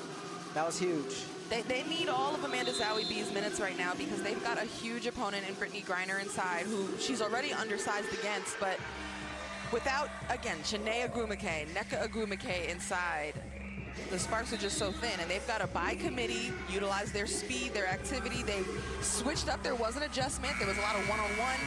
That was huge. They need all of Amanda Zowie-B's minutes right now because they've got a huge opponent in Brittany Griner inside who she's already undersized against, but without, again, Shanae Ogwumike, Nneka Ogwumike inside, the Sparks are just so thin, and they've got to, by committee, utilize their speed, their activity. They've switched up. There was an adjustment. There was a lot of one-on-one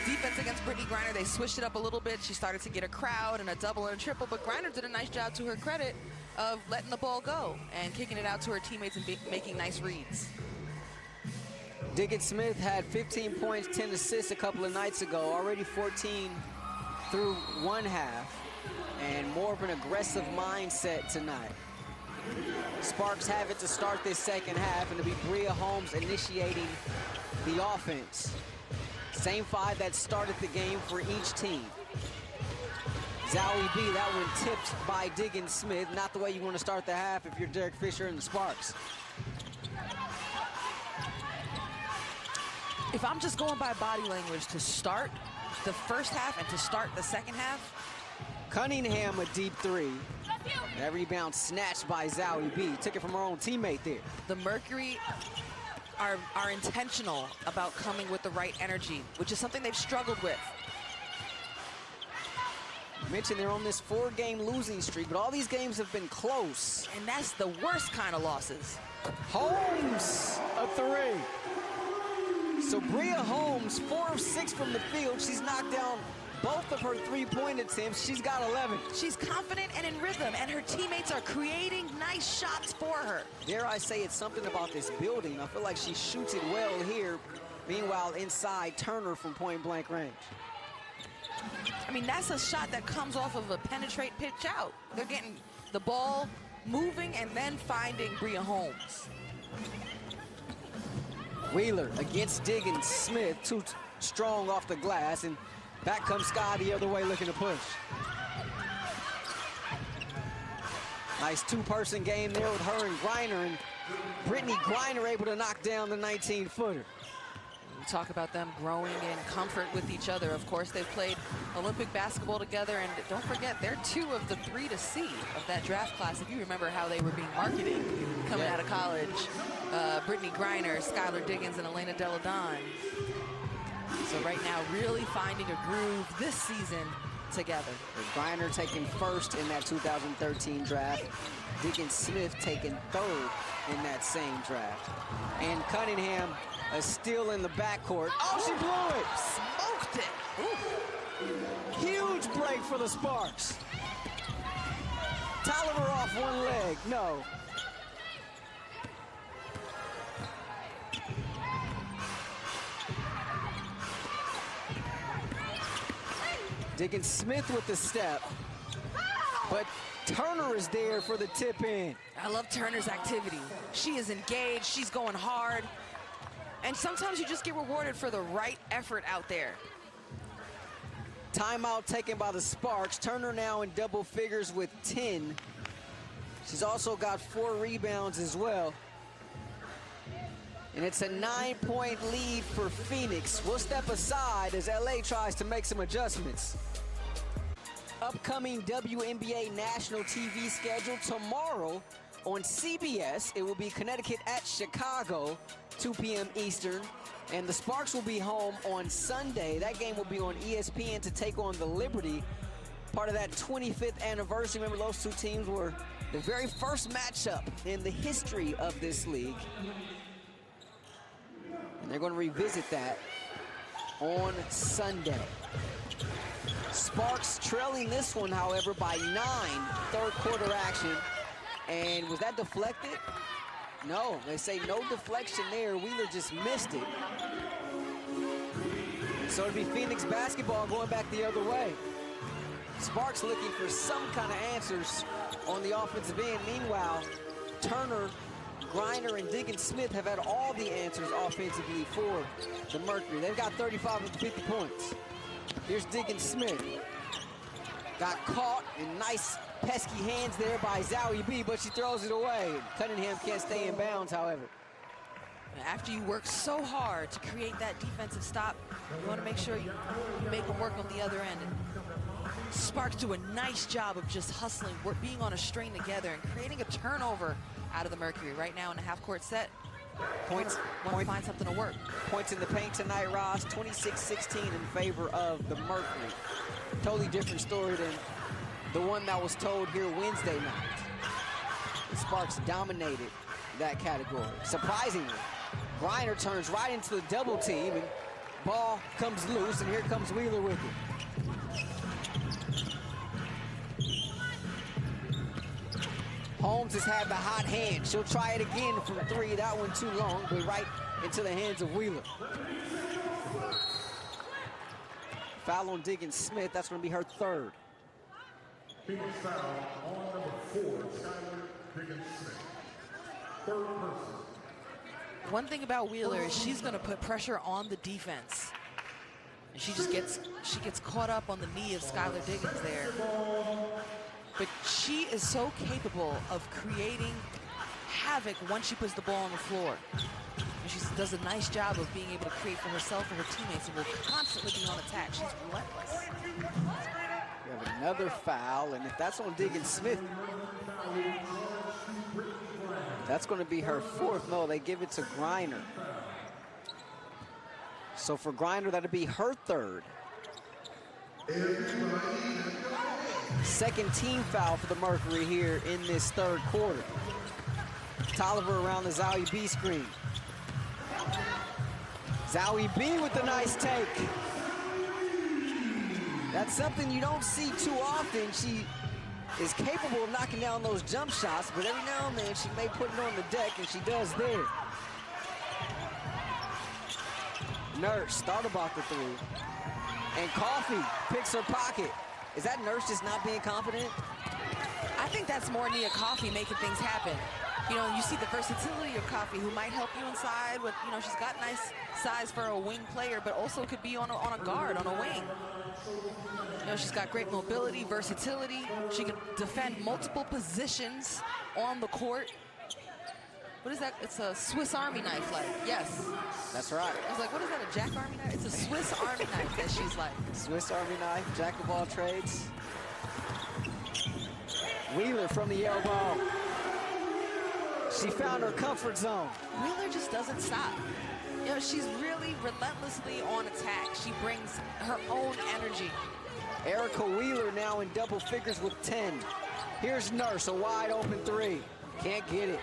defense against Brittany Griner. They switched it up a little bit. She started to get a crowd and a double and a triple, but Griner did a nice job, to her credit, of letting the ball go and kicking it out to her teammates and making nice reads. Diggins-Smith had 15 points, 10 assists a couple of nights ago, already 14 through 1 half, and more of an aggressive mindset tonight. Sparks have it to start this second half, and it'll be Bria Holmes initiating the offense. Same 5 that started the game for each team. Zowie-B, that one tipped by Diggins-Smith. Not the way you want to start the half if you're Derek Fisher and the Sparks. If I'm just going by body language to start the first half and to start the second half. Cunningham, a deep 3. That rebound snatched by Zowie-B. Took it from her own teammate there. The Mercury are intentional about coming with the right energy, which is something they've struggled with. Mentioned they're on this 4-game losing streak, but all these games have been close. And that's the worst kind of losses. Holmes, a 3. So Bria Holmes, 4 of 6 from the field. She's knocked down both of her 3-point attempts. She's got 11. She's confident and in rhythm, and her teammates are creating nice shots for her. Dare I say it's something about this building. I feel like she shoots it well here. Meanwhile, inside, Turner from point-blank range. I mean, that's a shot that comes off of a penetrate pitch out. They're getting the ball moving and then finding Bria Holmes. Wheeler against Diggins. Smith, too strong off the glass, and back comes Scott the other way looking to push. Nice 2-person game there with her and Griner, and Brittany Griner able to knock down the 19-footer. We talk about them growing in comfort with each other. Of course, they've played Olympic basketball together, and don't forget, they're 2 of the 3 to see of that draft class. If you remember how they were being marketed coming out of college, Brittany Griner, Skylar Diggins, and Elena Deladon. So right now, really finding a groove this season together. Griner taking first in that 2013 draft. Diggins Smith taking 3rd in that same draft. And Cunningham, a steal in the backcourt. Oh, she blew it! Smoked it! Ooh. Huge break for the Sparks. Tolliver off one leg, no. Diggins Smith with the step, but Turner is there for the tip in. I love Turner's activity. She is engaged, she's going hard, and sometimes you just get rewarded for the right effort out there. Timeout taken by the Sparks. Turner now in double figures with 10. She's also got 4 rebounds as well. And it's a 9-point lead for Phoenix. We'll step aside as LA tries to make some adjustments. Upcoming WNBA national TV schedule tomorrow on CBS. It will be Connecticut at Chicago, 2 p.m. Eastern. And the Sparks will be home on Sunday. That game will be on ESPN to take on the Liberty. Part of that 25th anniversary. Remember, those 2 teams were the very first matchup in the history of this league. And they're going to revisit that on Sunday. Sparks trailing this one, however, by 9, 3rd quarter action. And was that deflected? No, they say no deflection there. Wheeler just missed it. So it'll be Phoenix basketball going back the other way. Sparks looking for some kind of answers on the offensive end. Meanwhile, Turner, Griner, and Diggins Smith have had all the answers offensively for the Mercury. They've got 35 of 50 points. Here's Diggins Smith. Got caught in nice pesky hands there by Zowie B, but she throws it away. Cunningham can't stay in bounds, however. After you work so hard to create that defensive stop, you want to make sure you make them work on the other end. And Sparks do a nice job of just hustling, being on a string together and creating a turnover out of the Mercury. Right now in the half-court set, want to find something to work. Points in the paint tonight, Ross, 26-16 in favor of the Mercury. Totally different story than the one that was told here Wednesday night. The Sparks dominated that category. Surprisingly, Griner turns right into the double team, and ball comes loose, and here comes Wheeler with it. Holmes has had the hot hand. She'll try it again from 3. That one too long, but right into the hands of Wheeler. Foul on Diggins Smith. That's going to be her 3rd. Phoenix foul on number 4, Skylar Diggins Smith. 3rd person. One thing about Wheeler is she's going to put pressure on the defense. And she gets caught up on the knee of Skylar Diggins there. But she is so capable of creating havoc once she puts the ball on the floor. And she does a nice job of being able to create for herself and her teammates, and will constantly be on attack. She's relentless. We have another foul, and if that's on Diggins Smith, that's going to be her 4th. No, they give it to Griner. So for Griner, that'll be her 3rd. Second team foul for the Mercury here in this third quarter. Tolliver around the Zowie B screen. Zowie B with a nice take. That's something you don't see too often. She is capable of knocking down those jump shots, but every now and then she may put it on the deck, and she does there. Nurse thought about the three. And Coffee picks her pocket. Is that Nurse just not being confident? I think that's more Nia Coffee making things happen. You know, you see the versatility of Coffee, who might help you inside with, you know, she's got nice size for a wing player, but also could be on a guard, on a wing. You know, she's got great mobility, versatility. She can defend multiple positions on the court. What is that? It's a Swiss Army knife, like, yes. That's right. I was like, what is that, a Jack Army knife? It's a Swiss Army knife that she's like. Swiss Army knife, jack of all trades. Wheeler from the elbow. She found her comfort zone. Wheeler just doesn't stop. You know, she's really relentlessly on attack. She brings her own energy. Erica Wheeler now in double figures with 10. Here's Nurse, a wide open three. Can't get it.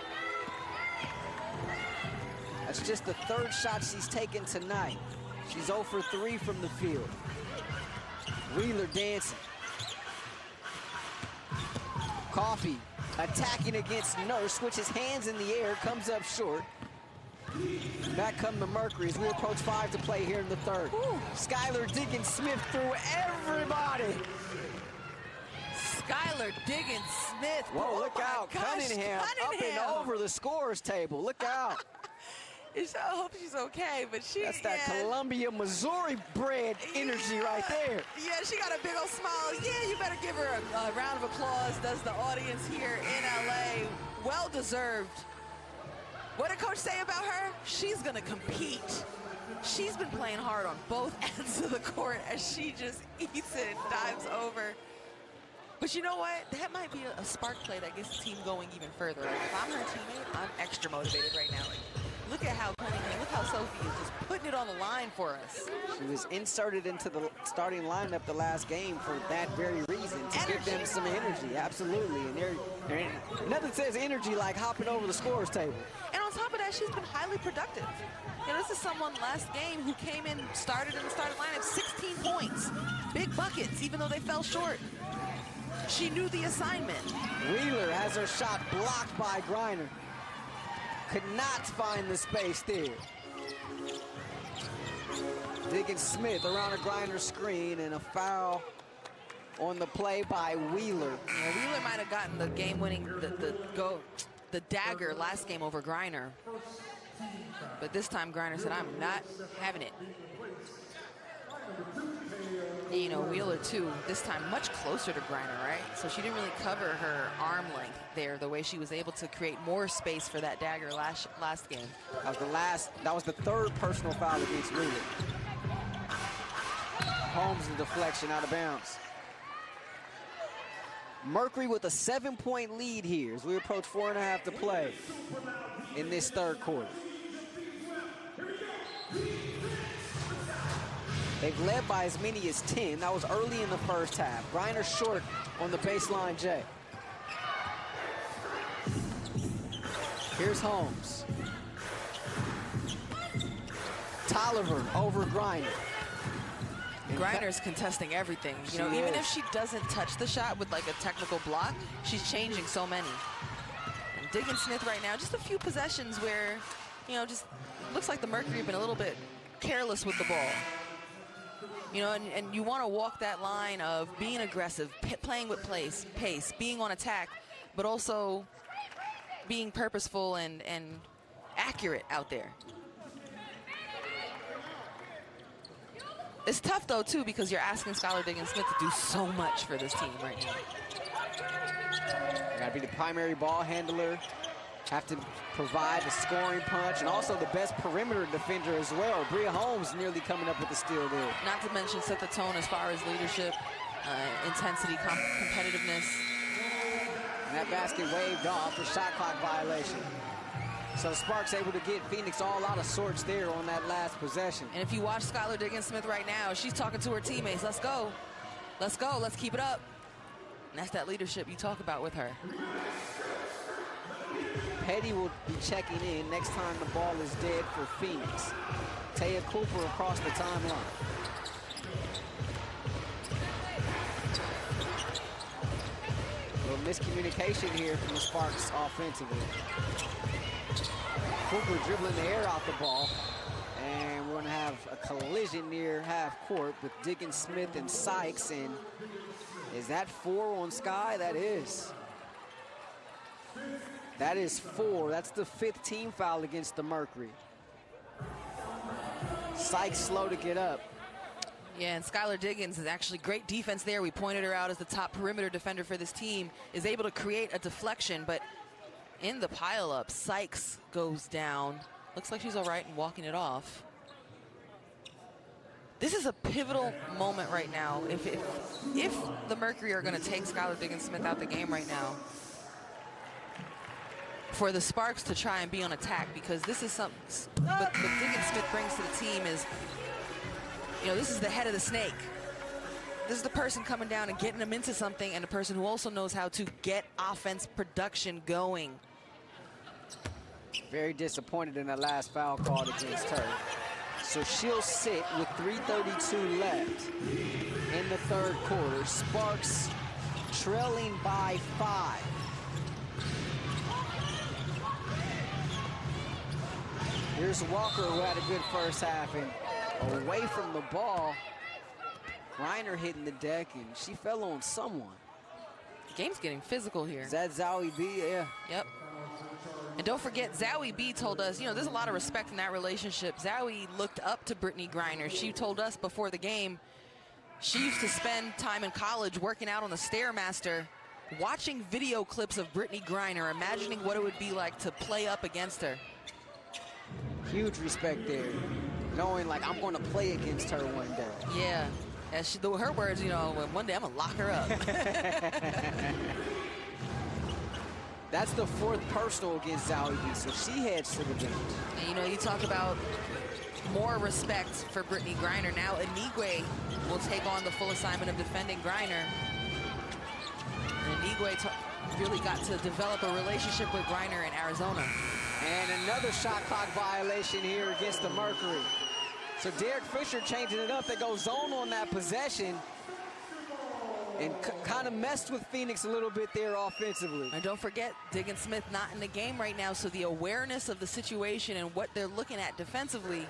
That's just the third shot she's taken tonight. She's 0 for 3 from the field. Wheeler dancing. Coffee attacking against Nurse, switches hands in the air, comes up short. Back come the Mercury as we approach 5 to play here in the third. Skylar Diggins-Smith through everybody. Skylar Diggins-Smith. Whoa, look out. Gosh, Cunningham up and over the scorer's table. Look out. I hope she's okay, but she... That's that Columbia, Missouri bred energy right there. Yeah, she got a big old smile. Yeah, you better give her a round of applause, does the audience here in LA. Well deserved. What did Coach say about her? She's going to compete. She's been playing hard on both ends of the court as she just eats it and dives over. But you know what? That might be a spark play that gets the team going even further. Like, if I'm her teammate, I'm extra motivated right now. Like, look at how Cunningham, look how Sophie is just putting it on the line for us. She was inserted into the starting lineup the last game for that very reason, to give them some energy, absolutely. And nothing says energy like hopping over the scorer's table. And on top of that, she's been highly productive. You know, this is someone last game who came in, started in the starting lineup, 16 points, big buckets, even though they fell short. She knew the assignment. Wheeler has her shot blocked by Griner. Could not find the space there. Diggins-Smith around a Griner screen, and a foul on the play by Wheeler. Yeah, Wheeler might have gotten the game-winning, the dagger last game over Griner. But this time Griner said, I'm not having it. And, you know, Wheeler, too, this time much closer to Griner, right? So she didn't really cover her arm length there the way she was able to create more space for that dagger last game. That was the third personal foul against Wheeler. Holmes, the deflection out of bounds. Mercury with a 7-point lead here as we approach 4.5 to play in this third quarter. They've led by as many as 10. That was early in the first half. Griner short on the baseline J. Here's Holmes. Tolliver over Griner. Griner's contesting everything. You know, even if she doesn't touch the shot with like a technical block, she's changing so many. And Diggins-Smith right now, just a few possessions where, you know, just looks like the Mercury have been a little bit careless with the ball. You know, and you want to walk that line of being aggressive, playing with pace, being on attack, but also being purposeful and accurate out there. It's tough, though, too, because you're asking Skylar Diggins-Smith to do so much for this team right now. Got to be the primary ball handler, have to provide the scoring punch, and also the best perimeter defender as well. Bria Holmes nearly coming up with the steal there. Not to mention set the tone as far as leadership, intensity, competitiveness. And that basket waved off for shot clock violation. So Sparks able to get Phoenix all out of sorts there on that last possession. And if you watch Skylar Diggins-Smith right now, she's talking to her teammates. Let's go. Let's go. Let's keep it up. And that's that leadership you talk about with her. Petty will be checking in next time the ball is dead for Phoenix. Taya Cooper across the timeline. A little miscommunication here from the Sparks offensively. Cooper dribbling the air out the ball. And we're going to have a collision near half court with Diggins, Smith, and Sykes. And is that 4 on Sky? That is. That is 4. That's the 5th team foul against the Mercury. Sykes slow to get up. Yeah, and Skylar Diggins is actually great defense there. We pointed her out as the top perimeter defender for this team, is able to create a deflection, but in the pileup, Sykes goes down. Looks like she's all right and walking it off. This is a pivotal moment right now. If the Mercury are going to take Skylar Diggins-Smith out the game right now, for the Sparks to try and be on attack, because this is something what Diggins-Smith brings to the team is, you know, this is the head of the snake. This is the person coming down and getting them into something, and the person who also knows how to get offense production going. Very disappointed in that last foul called against her. So she'll sit with 3:32 left in the 3rd quarter. Sparks trailing by 5. Here's Walker, who had a good first half, and away from the ball, Griner hitting the deck, and she fell on someone. The game's getting physical here. Is that Zowie B? Yeah. Yep. And don't forget, Zowie B told us, you know, there's a lot of respect in that relationship. Zowie looked up to Brittany Griner. She told us before the game, she used to spend time in college working out on the Stairmaster, watching video clips of Brittany Griner, imagining what it would be like to play up against her. Huge respect there, knowing like I'm going to play against her one day. Yeah, as her words, you know, one day I'm going to lock her up. That's the 4th personal against Zowie B, so she heads to the bench. And you know, you talk about more respect for Brittany Griner. Now Anigwe will take on the full assignment of defending Griner. And Anigwe really got to develop a relationship with Griner in Arizona. And another shot clock violation here against the Mercury. So Derek Fisher changing it up. They go zone on that possession and kind of messed with Phoenix a little bit there offensively. And don't forget, Diggins-Smith not in the game right now, so the awareness of the situation and what they're looking at defensively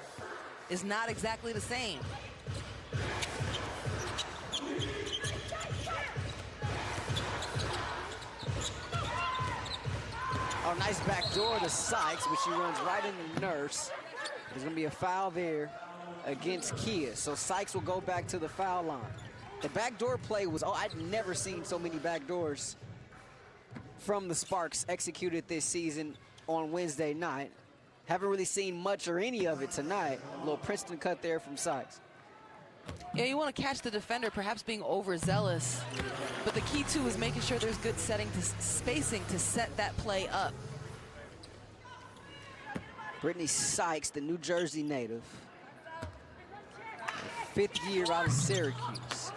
is not exactly the same. Oh, nice back door to Sykes, but she runs right into Nurse. There's going to be a foul there against Kia. So Sykes will go back to the foul line. The backdoor play was, I'd never seen so many backdoors from the Sparks executed this season on Wednesday night. Haven't really seen much or any of it tonight. A little Princeton cut there from Sykes. Yeah, you want to catch the defender perhaps being overzealous, but the key too is making sure there's good spacing to set that play up. Brittany Sykes, the New Jersey native. 5th year out of Syracuse.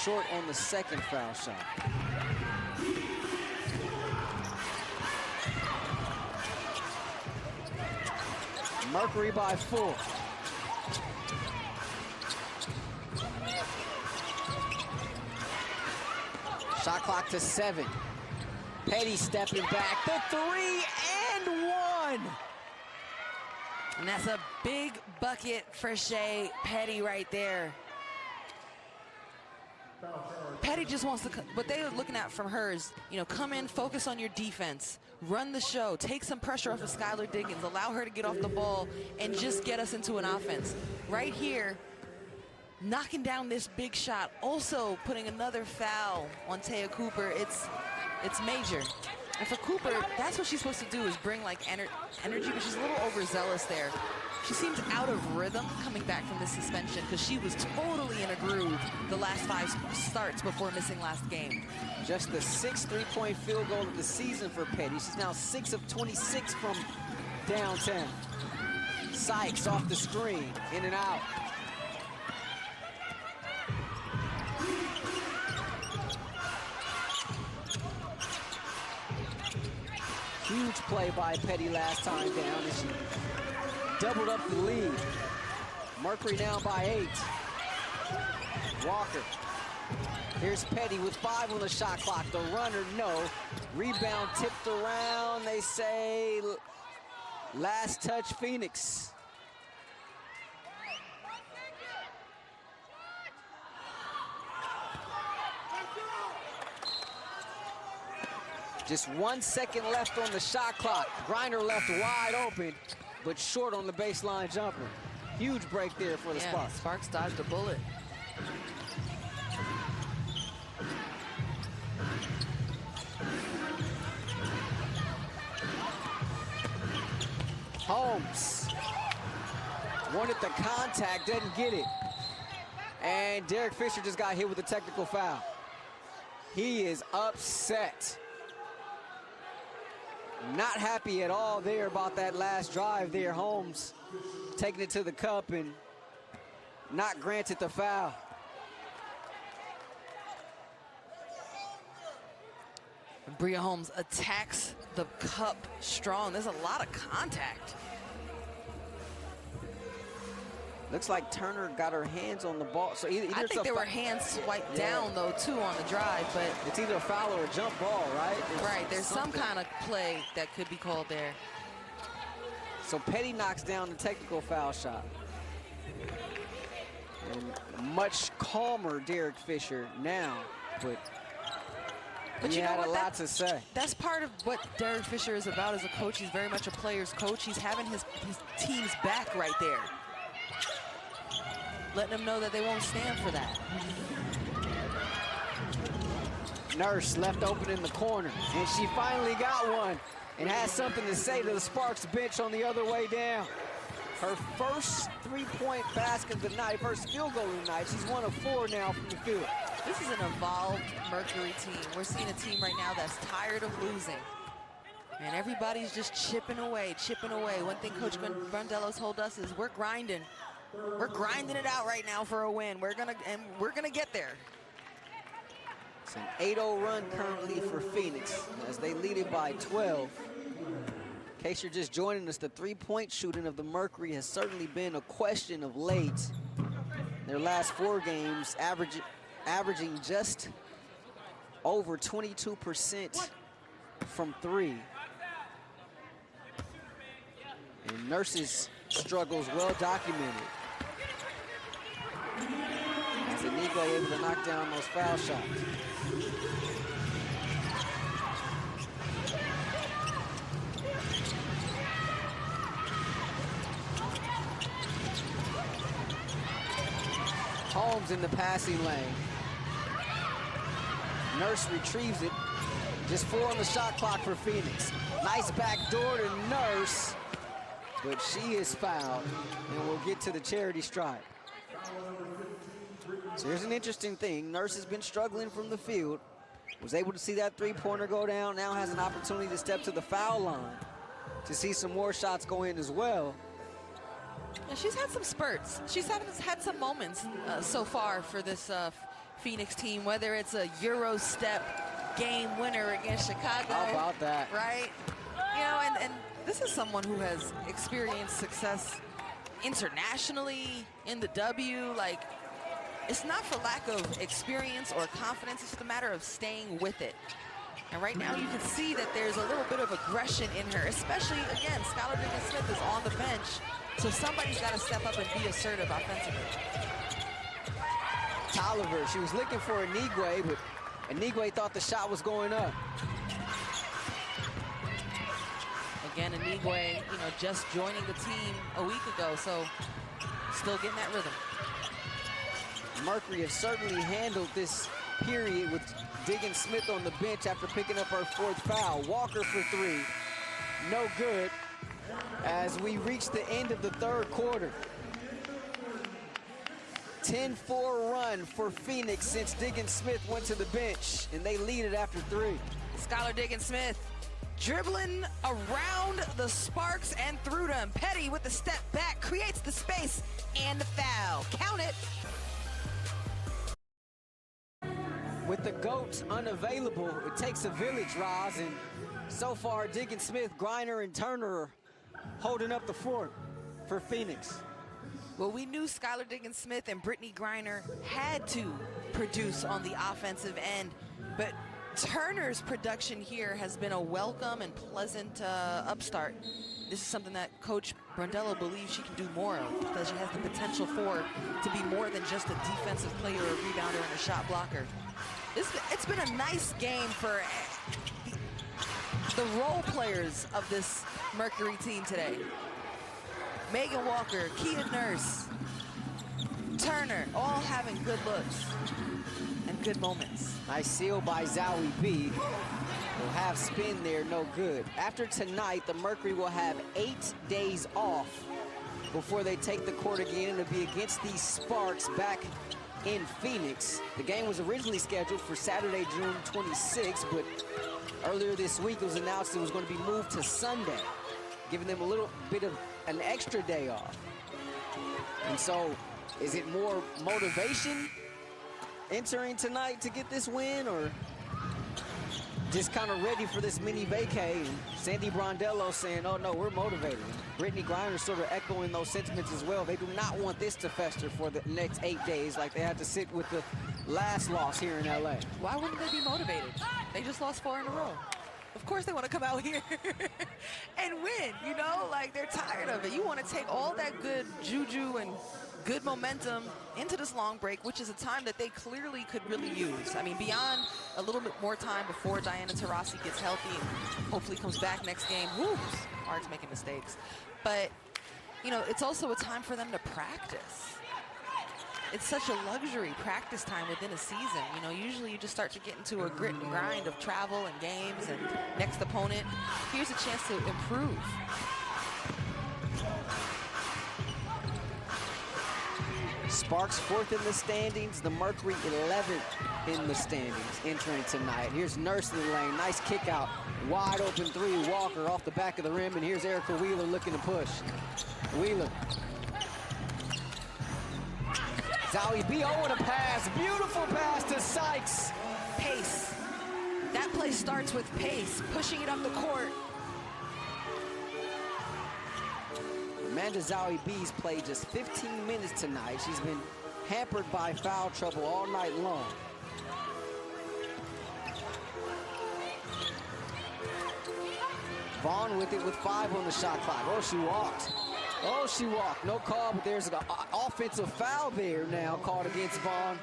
Short on the 2nd foul shot. Mercury by 4. Shot clock to 7. Petty stepping back. The 3 and 1. And that's a big bucket for Shea Petty right there. Petty just wants to, what they are looking at from her is, you know, come in, focus on your defense, run the show, take some pressure off of Skylar Diggins, allow her to get off the ball, and just get us into an offense. Right here, knocking down this big shot, also putting another foul on Taya Cooper. It's major. And for Cooper, that's what she's supposed to do, is bring like energy, but she's a little overzealous there. She seems out of rhythm coming back from this suspension, because she was totally in a groove the last 5 starts before missing last game. Just the 6th 3-point field goal of the season for Petty. She's now 6 of 26 from downtown. Sykes off the screen, in and out. Huge play by Petty last time down, and she doubled up the lead. Mercury down by 8. Walker. Here's Petty with 5 on the shot clock. The runner, no. Rebound tipped around. They say last touch Phoenix. Just 1 second left on the shot clock. Griner left wide open, but short on the baseline jumper. Huge break there for the Sparks. Sparks dodged a bullet. Holmes wanted the contact, doesn't get it. And Derek Fisher just got hit with a technical foul. He is upset. Not happy at all there about that last drive there. Holmes taking it to the cup and not granted the foul. Bria Holmes attacks the cup strong. There's a lot of contact. Looks like Turner got her hands on the ball. So either I think there were hands swiped down, though, too, on the drive. But it's either a foul or a jump ball, right? Right, there's some kind of play that could be called there. So Petty knocks down the technical foul shot. And much calmer Derek Fisher now, but he you know had what? a lot to say. That's part of what Derek Fisher is about as a coach. He's very much a player's coach. He's having his team's back right there, letting them know that they won't stand for that. Nurse left open in the corner, and she finally got one and has something to say to the Sparks bench on the other way down. Her first three-point basket of the night, first field goal of the night. She's 1 of 4 now from the field. This is an evolved Mercury team. We're seeing a team right now that's tired of losing. And everybody's just chipping away, chipping away. One thing Coach Brandelo's told us is we're grinding. We're grinding it out right now for a win. We're gonna get there. It's an 8-0 run currently for Phoenix as they lead it by 12. In case you're just joining us, the three-point shooting of the Mercury has certainly been a question of late. Their last 4 games averaging just over 22% from 3. And Nurse's struggles well documented. As Anigwe able to knock down those foul shots. Holmes in the passing lane. Nurse retrieves it. Just 4 on the shot clock for Phoenix. Nice back door to Nurse, but she is fouled, and we'll get to the charity stripe. So here's an interesting thing. Nurse has been struggling from the field. Was able to see that three-pointer go down. Now has an opportunity to step to the foul line to see some more shots go in as well. Yeah, she's had some spurts. She's had some moments so far for this Phoenix team, whether it's a Euro step game winner against Chicago. How about that? Right? You know, and this is someone who has experienced success internationally in the W. Like, it's not for lack of experience or confidence. It's just a matter of staying with it. And right now you can see that there's a little bit of aggression in her, especially, again, Skylar Diggins-Smith is on the bench. So somebody's got to step up and be assertive offensively. Tolliver, she was looking for Anigwe, but Anigwe thought the shot was going up. Again, Anigwe, you know, just joining the team a week ago, so still getting that rhythm. Mercury has certainly handled this period with Diggins-Smith on the bench after picking up her 4th foul. Walker for 3, no good, as we reach the end of the 3rd quarter. 10-4 run for Phoenix since Diggins-Smith went to the bench, and they lead it after 3. Skylar Diggins-Smith dribbling around the Sparks and through them. Petty with the step back, creates the space and the foul. Count it. With the GOAT unavailable, it takes a village, Roz, and So far, Diggins, Smith, Griner, and Turner holding up the fort for Phoenix. Well, we knew Skylar Diggins-Smith and Brittany Griner had to produce on the offensive end, but Turner's production here has been a welcome and pleasant upstart. This is something that Coach Brondello believes she can do more of because she has the potential to be more than just a defensive player, a rebounder, and a shot blocker. It's been a nice game for the role players of this Mercury team today. Megan Walker, Kia Nurse, Turner, all having good looks and good moments. Nice seal by Zowie B. Will have spin there, no good. After tonight, the Mercury will have 8 days off before they take the court again. It'll be against these Sparks back in Phoenix. The game was originally scheduled for Saturday, June 26th, but earlier this week it was announced it was going to be moved to Sunday, giving them a little bit of an extra day off. And so, is it more motivation entering tonight to get this win, or just kind of ready for this mini vacay? And Sandy Brondello saying, oh no, we're motivated. Brittany Griner sort of echoing those sentiments as well. They do not want this to fester for the next 8 days like they had to sit with the last loss here in LA. Why wouldn't they be motivated? They just lost 4 in a row. Of course they want to come out here and win, you know? Like, they're tired of it. You want to take all that good juju and good momentum into this long break, which is a time that they clearly could really use. I mean, beyond a little bit more time before Diana Taurasi gets healthy and hopefully comes back next game. Woo, Mark's making mistakes. But, you know, it's also a time for them to practice. It's such a luxury, practice time within a season. You know, usually you just start to get into a grit and grind of travel and games and next opponent. Here's a chance to improve. Sparks 4th in the standings, the Mercury 11th in the standings entering tonight. Here's Nurse in the lane, nice kick out, wide open 3, Walker off the back of the rim, and here's Erica Wheeler looking to push. Wheeler. Zowie B, oh, what a pass, beautiful pass to Sykes. Pace. That play starts with pace, pushing it up the court. Amanda Zowie B's played just 15 minutes tonight. She's been hampered by foul trouble all night long. Vaughn with it with 5 on the shot clock. Oh, she walked. Oh, she walked. No call, but there's an offensive foul there now called against Vaughn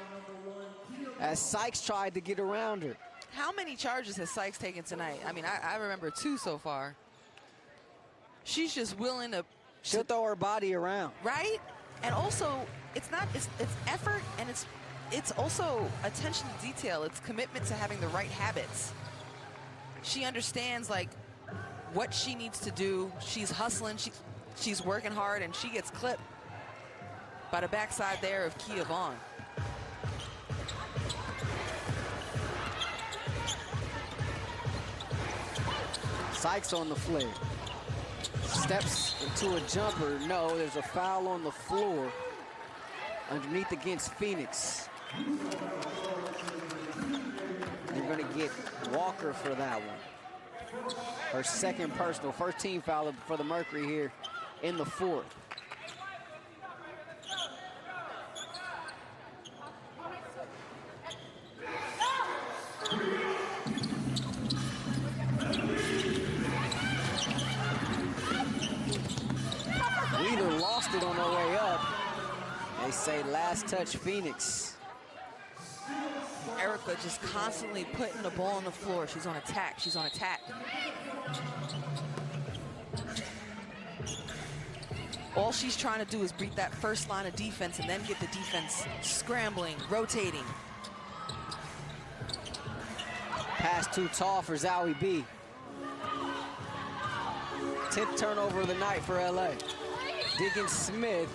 as Sykes tried to get around her. How many charges has Sykes taken tonight? I mean, I remember 2 so far. She's just willing to... She'll throw her body around. Right? And also, it's effort, and it's also attention to detail. It's commitment to having the right habits. She understands, like, what she needs to do. She's hustling. She's working hard, and she gets clipped by the backside there of Kia Vaughn. Sykes on the flare. Steps into a jumper. No, there's a foul on the floor underneath against Phoenix. They're going to get Walker for that one. Her second personal, first team foul for the Mercury here in the 4th. Wheeler lost it on their way up. They say last touch Phoenix. Erica just constantly putting the ball on the floor. She's on attack. She's on attack. All she's trying to do is beat that first line of defense and then get the defense scrambling, rotating. Pass too tall for Zowie B. 10th turnover of the night for LA. Diggins Smith,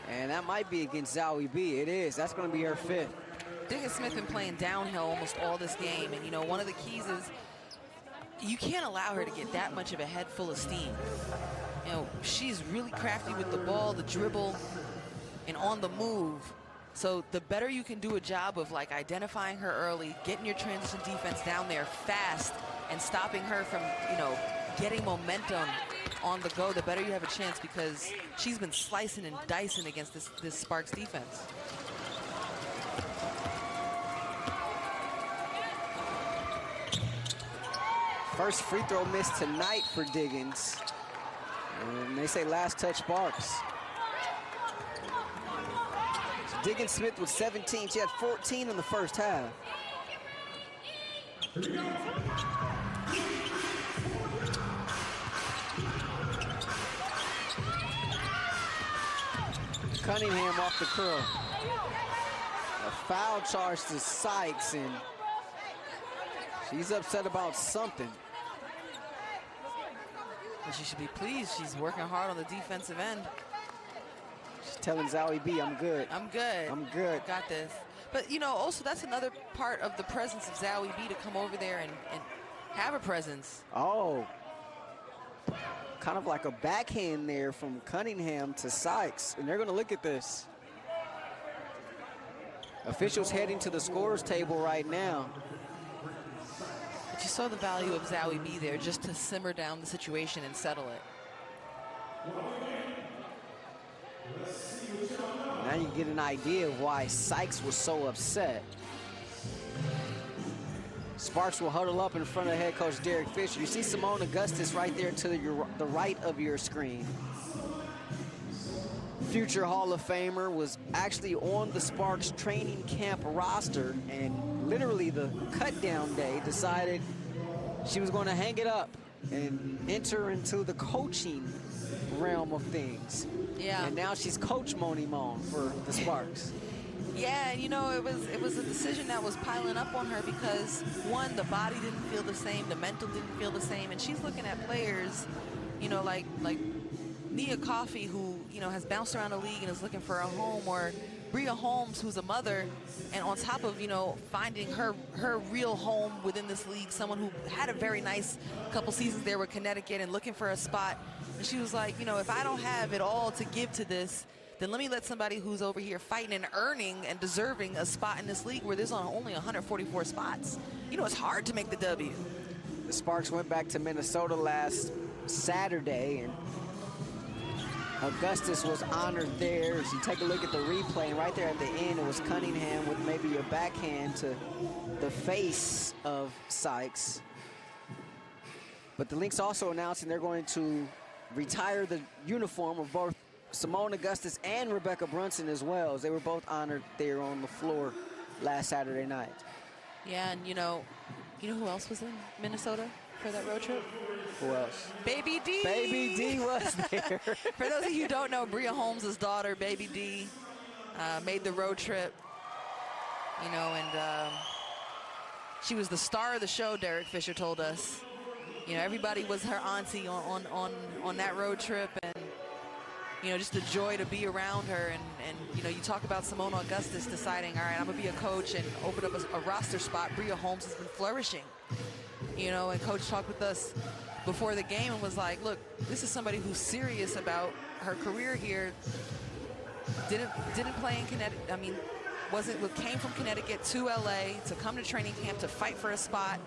and that might be against Zowie B. It is. That's going to be her 5th. Diggins Smith been playing downhill almost all this game, and you know, one of the keys is you can't allow her to get that much of a head full of steam. You know, she's really crafty with the ball, the dribble, and on the move. So the better you can do a job of like identifying her early, getting your transition defense down there fast, and stopping her from, getting momentum on the go, the better you have a chance, because she's been slicing and dicing against this Sparks defense. First free throw missed tonight for Diggins. And they say last touch Sparks. Diggins Smith with 17. She had 14 in the first half. Cunningham off the curl. A foul charge to Sykes, and she's upset about something. And she should be pleased. She's working hard on the defensive end. She's telling Zowie B, I'm good. I'm good. I'm good. I got this. But, also that's another part of the presence of Zowie B, to come over there and have a presence. Oh. Kind of like a backhand there from Cunningham to Sykes. And they're going to look at this. Officials heading to the scorer's table right now. But you saw the value of Zowie B there, just to simmer down the situation and settle it. Now you get an idea of why Sykes was so upset. Sparks will huddle up in front of head coach Derek Fisher. You see Simone Augustus right there to the right of your screen. Future Hall of Famer, was actually on the Sparks training camp roster, and literally the cut down day decided she was going to hang it up and enter into the coaching realm of things. Yeah. And now she's Coach Moni Mon for the Sparks. Yeah, and it was a decision that was piling up on her, because one, the body didn't feel the same, the mental didn't feel the same, and she's looking at players, like Nia Coffey, who has bounced around the league and is looking for a home, or Bria Holmes, who's a mother, and on top of finding her real home within this league, someone who had a very nice couple seasons there with Connecticut and looking for a spot, and she was like, if I don't have it all to give to this, then let me let somebody who's over here fighting and earning and deserving a spot in this league where there's only 144 spots. It's hard to make the W. The Sparks went back to Minnesota last Saturday, and Augustus was honored there. As you take a look at the replay, and right there at the end, it was Cunningham with maybe a backhand to the face of Sykes. But the Lynx also announcing they're going to retire the uniform of both Simone Augustus and Rebecca Brunson as well, as they were both honored there on the floor last Saturday night. Yeah, and you know who else was in Minnesota for that road trip? Who else? Baby D. Baby D was there. For those of you who don't know, Bria Holmes' daughter, Baby D, made the road trip. And she was the star of the show, Derek Fisher told us. Everybody was her auntie on that road trip, and just the joy to be around her. And you talk about Simone Augustus deciding, all right, I'm gonna be a coach and open up a roster spot. Bria Holmes has been flourishing, and coach talked with us before the game and was like, look, this is somebody who's serious about her career here. Didn't play in Connecticut. I mean, came from Connecticut to LA to come to training camp to fight for a spot.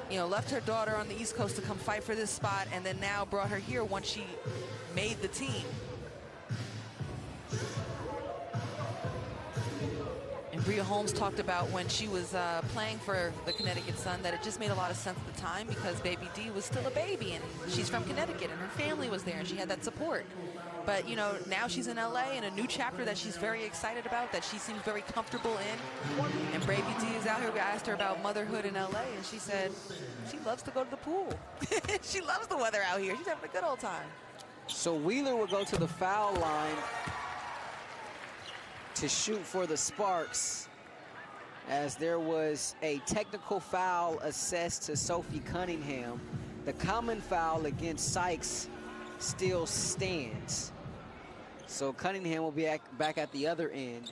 Left her daughter on the East Coast to come fight for this spot, and then now brought her here once she made the team. And Bria Holmes talked about when she was playing for the Connecticut Sun that it just made a lot of sense at the time, because Baby D was still a baby, and she's from Connecticut, and her family was there, and she had that support. But, now she's in LA in a new chapter that she's very excited about, that she seems very comfortable in. And Baby D is out here. We asked her about motherhood in LA, and she said she loves to go to the pool. She loves the weather out here. She's having a good old time. So Wheeler will go to the foul line to shoot for the Sparks, as there was a technical foul assessed to Sophie Cunningham. The common foul against Sykes still stands. So Cunningham will be back at the other end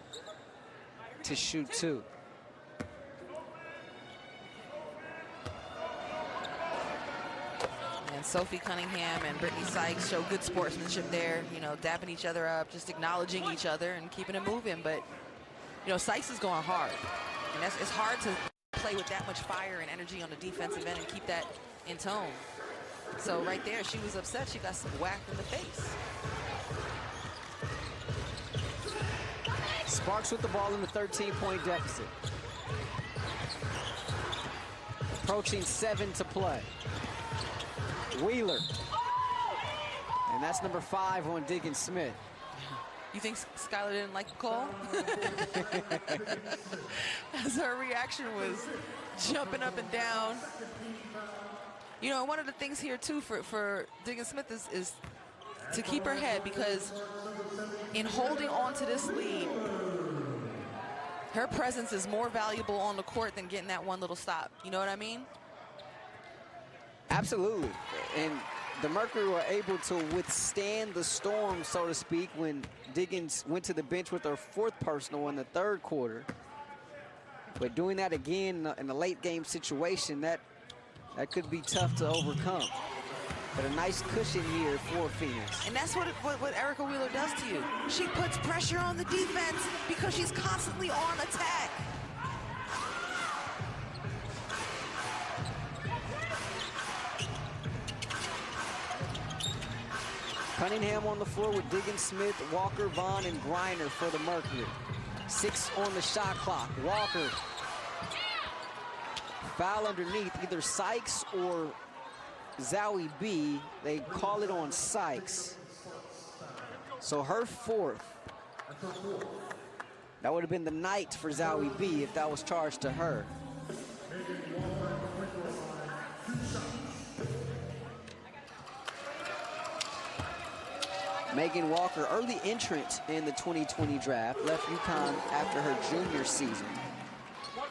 to shoot two. And Sophie Cunningham and Brittany Sykes show good sportsmanship there, dapping each other up, just acknowledging each other and keeping it moving. But, Sykes is going hard. And it's hard to play with that much fire and energy on the defensive end and keep that in tone. So right there, she was upset. She got whacked in the face. Sparks with the ball in the 13-point deficit. Approaching 7 to play. Wheeler. And that's number 5 on Diggins Smith. You think Skylar didn't like the call? As her reaction was jumping up and down. You know, one of the things here, too, for Diggins Smith is to keep her head, because in holding on to this lead, her presence is more valuable on the court than getting that one little stop. You know what I mean? Absolutely. And the Mercury were able to withstand the storm, so to speak, when Diggins went to the bench with her 4th personal in the 3rd quarter. But doing that again in a late game situation, that could be tough to overcome. But a nice cushion here for Phoenix. And that's what Erica Wheeler does to you. She puts pressure on the defense because she's constantly on attack. Cunningham on the floor with Diggins Smith, Walker, Vaughn, and Griner for the Mercury. 6 on the shot clock. Walker. Foul underneath, either Sykes or Zowie B. They call it on Sykes. So her 4th. That would have been the night for Zowie B if that was charged to her. Megan Walker, early entrant in the 2020 draft, left UConn after her junior season.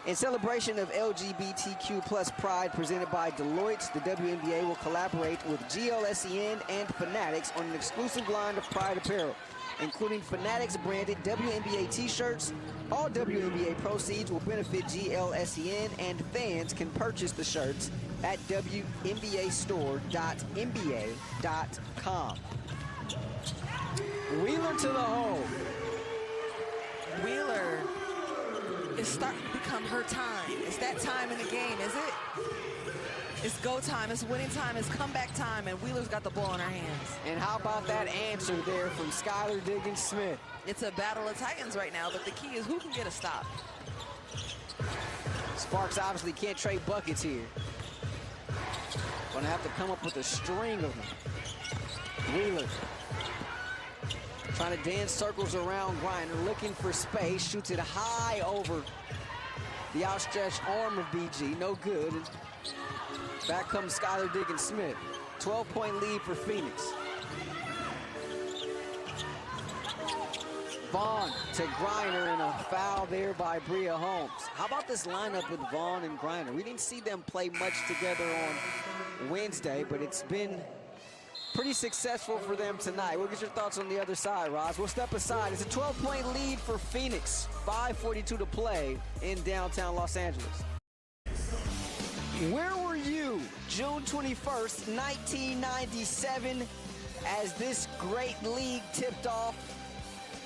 In celebration of LGBTQ plus pride presented by Deloitte, the WNBA will collaborate with GLSEN and Fanatics on an exclusive line of pride apparel, including Fanatics branded WNBA t-shirts. All WNBA proceeds will benefit GLSEN, and fans can purchase the shirts at WNBAstore.nba.com. Wheeler to the hole. Wheeler is starting to become her time. It's that time in the game, is it? It's go time, it's winning time, it's comeback time, and Wheeler's got the ball in her hands. And how about that answer there from Skylar Diggins Smith? It's a battle of titans right now, but the key is who can get a stop. Sparks obviously can't trade buckets here. Gonna have to come up with a string of them. Wheeler trying to dance circles around Griner, looking for space, shoots it high over the outstretched arm of BG, no good. And back comes Skylar Diggins Smith. 12-point lead for Phoenix. Vaughn to Griner, and a foul there by Bria Holmes. How about this lineup with Vaughn and Griner? We didn't see them play much together on Wednesday, but it's been pretty successful for them tonight. We'll get your thoughts on the other side, Roz. We'll step aside. It's a 12-point lead for Phoenix. 5:42 to play in downtown Los Angeles. Where were you June 21st, 1997, as this great league tipped off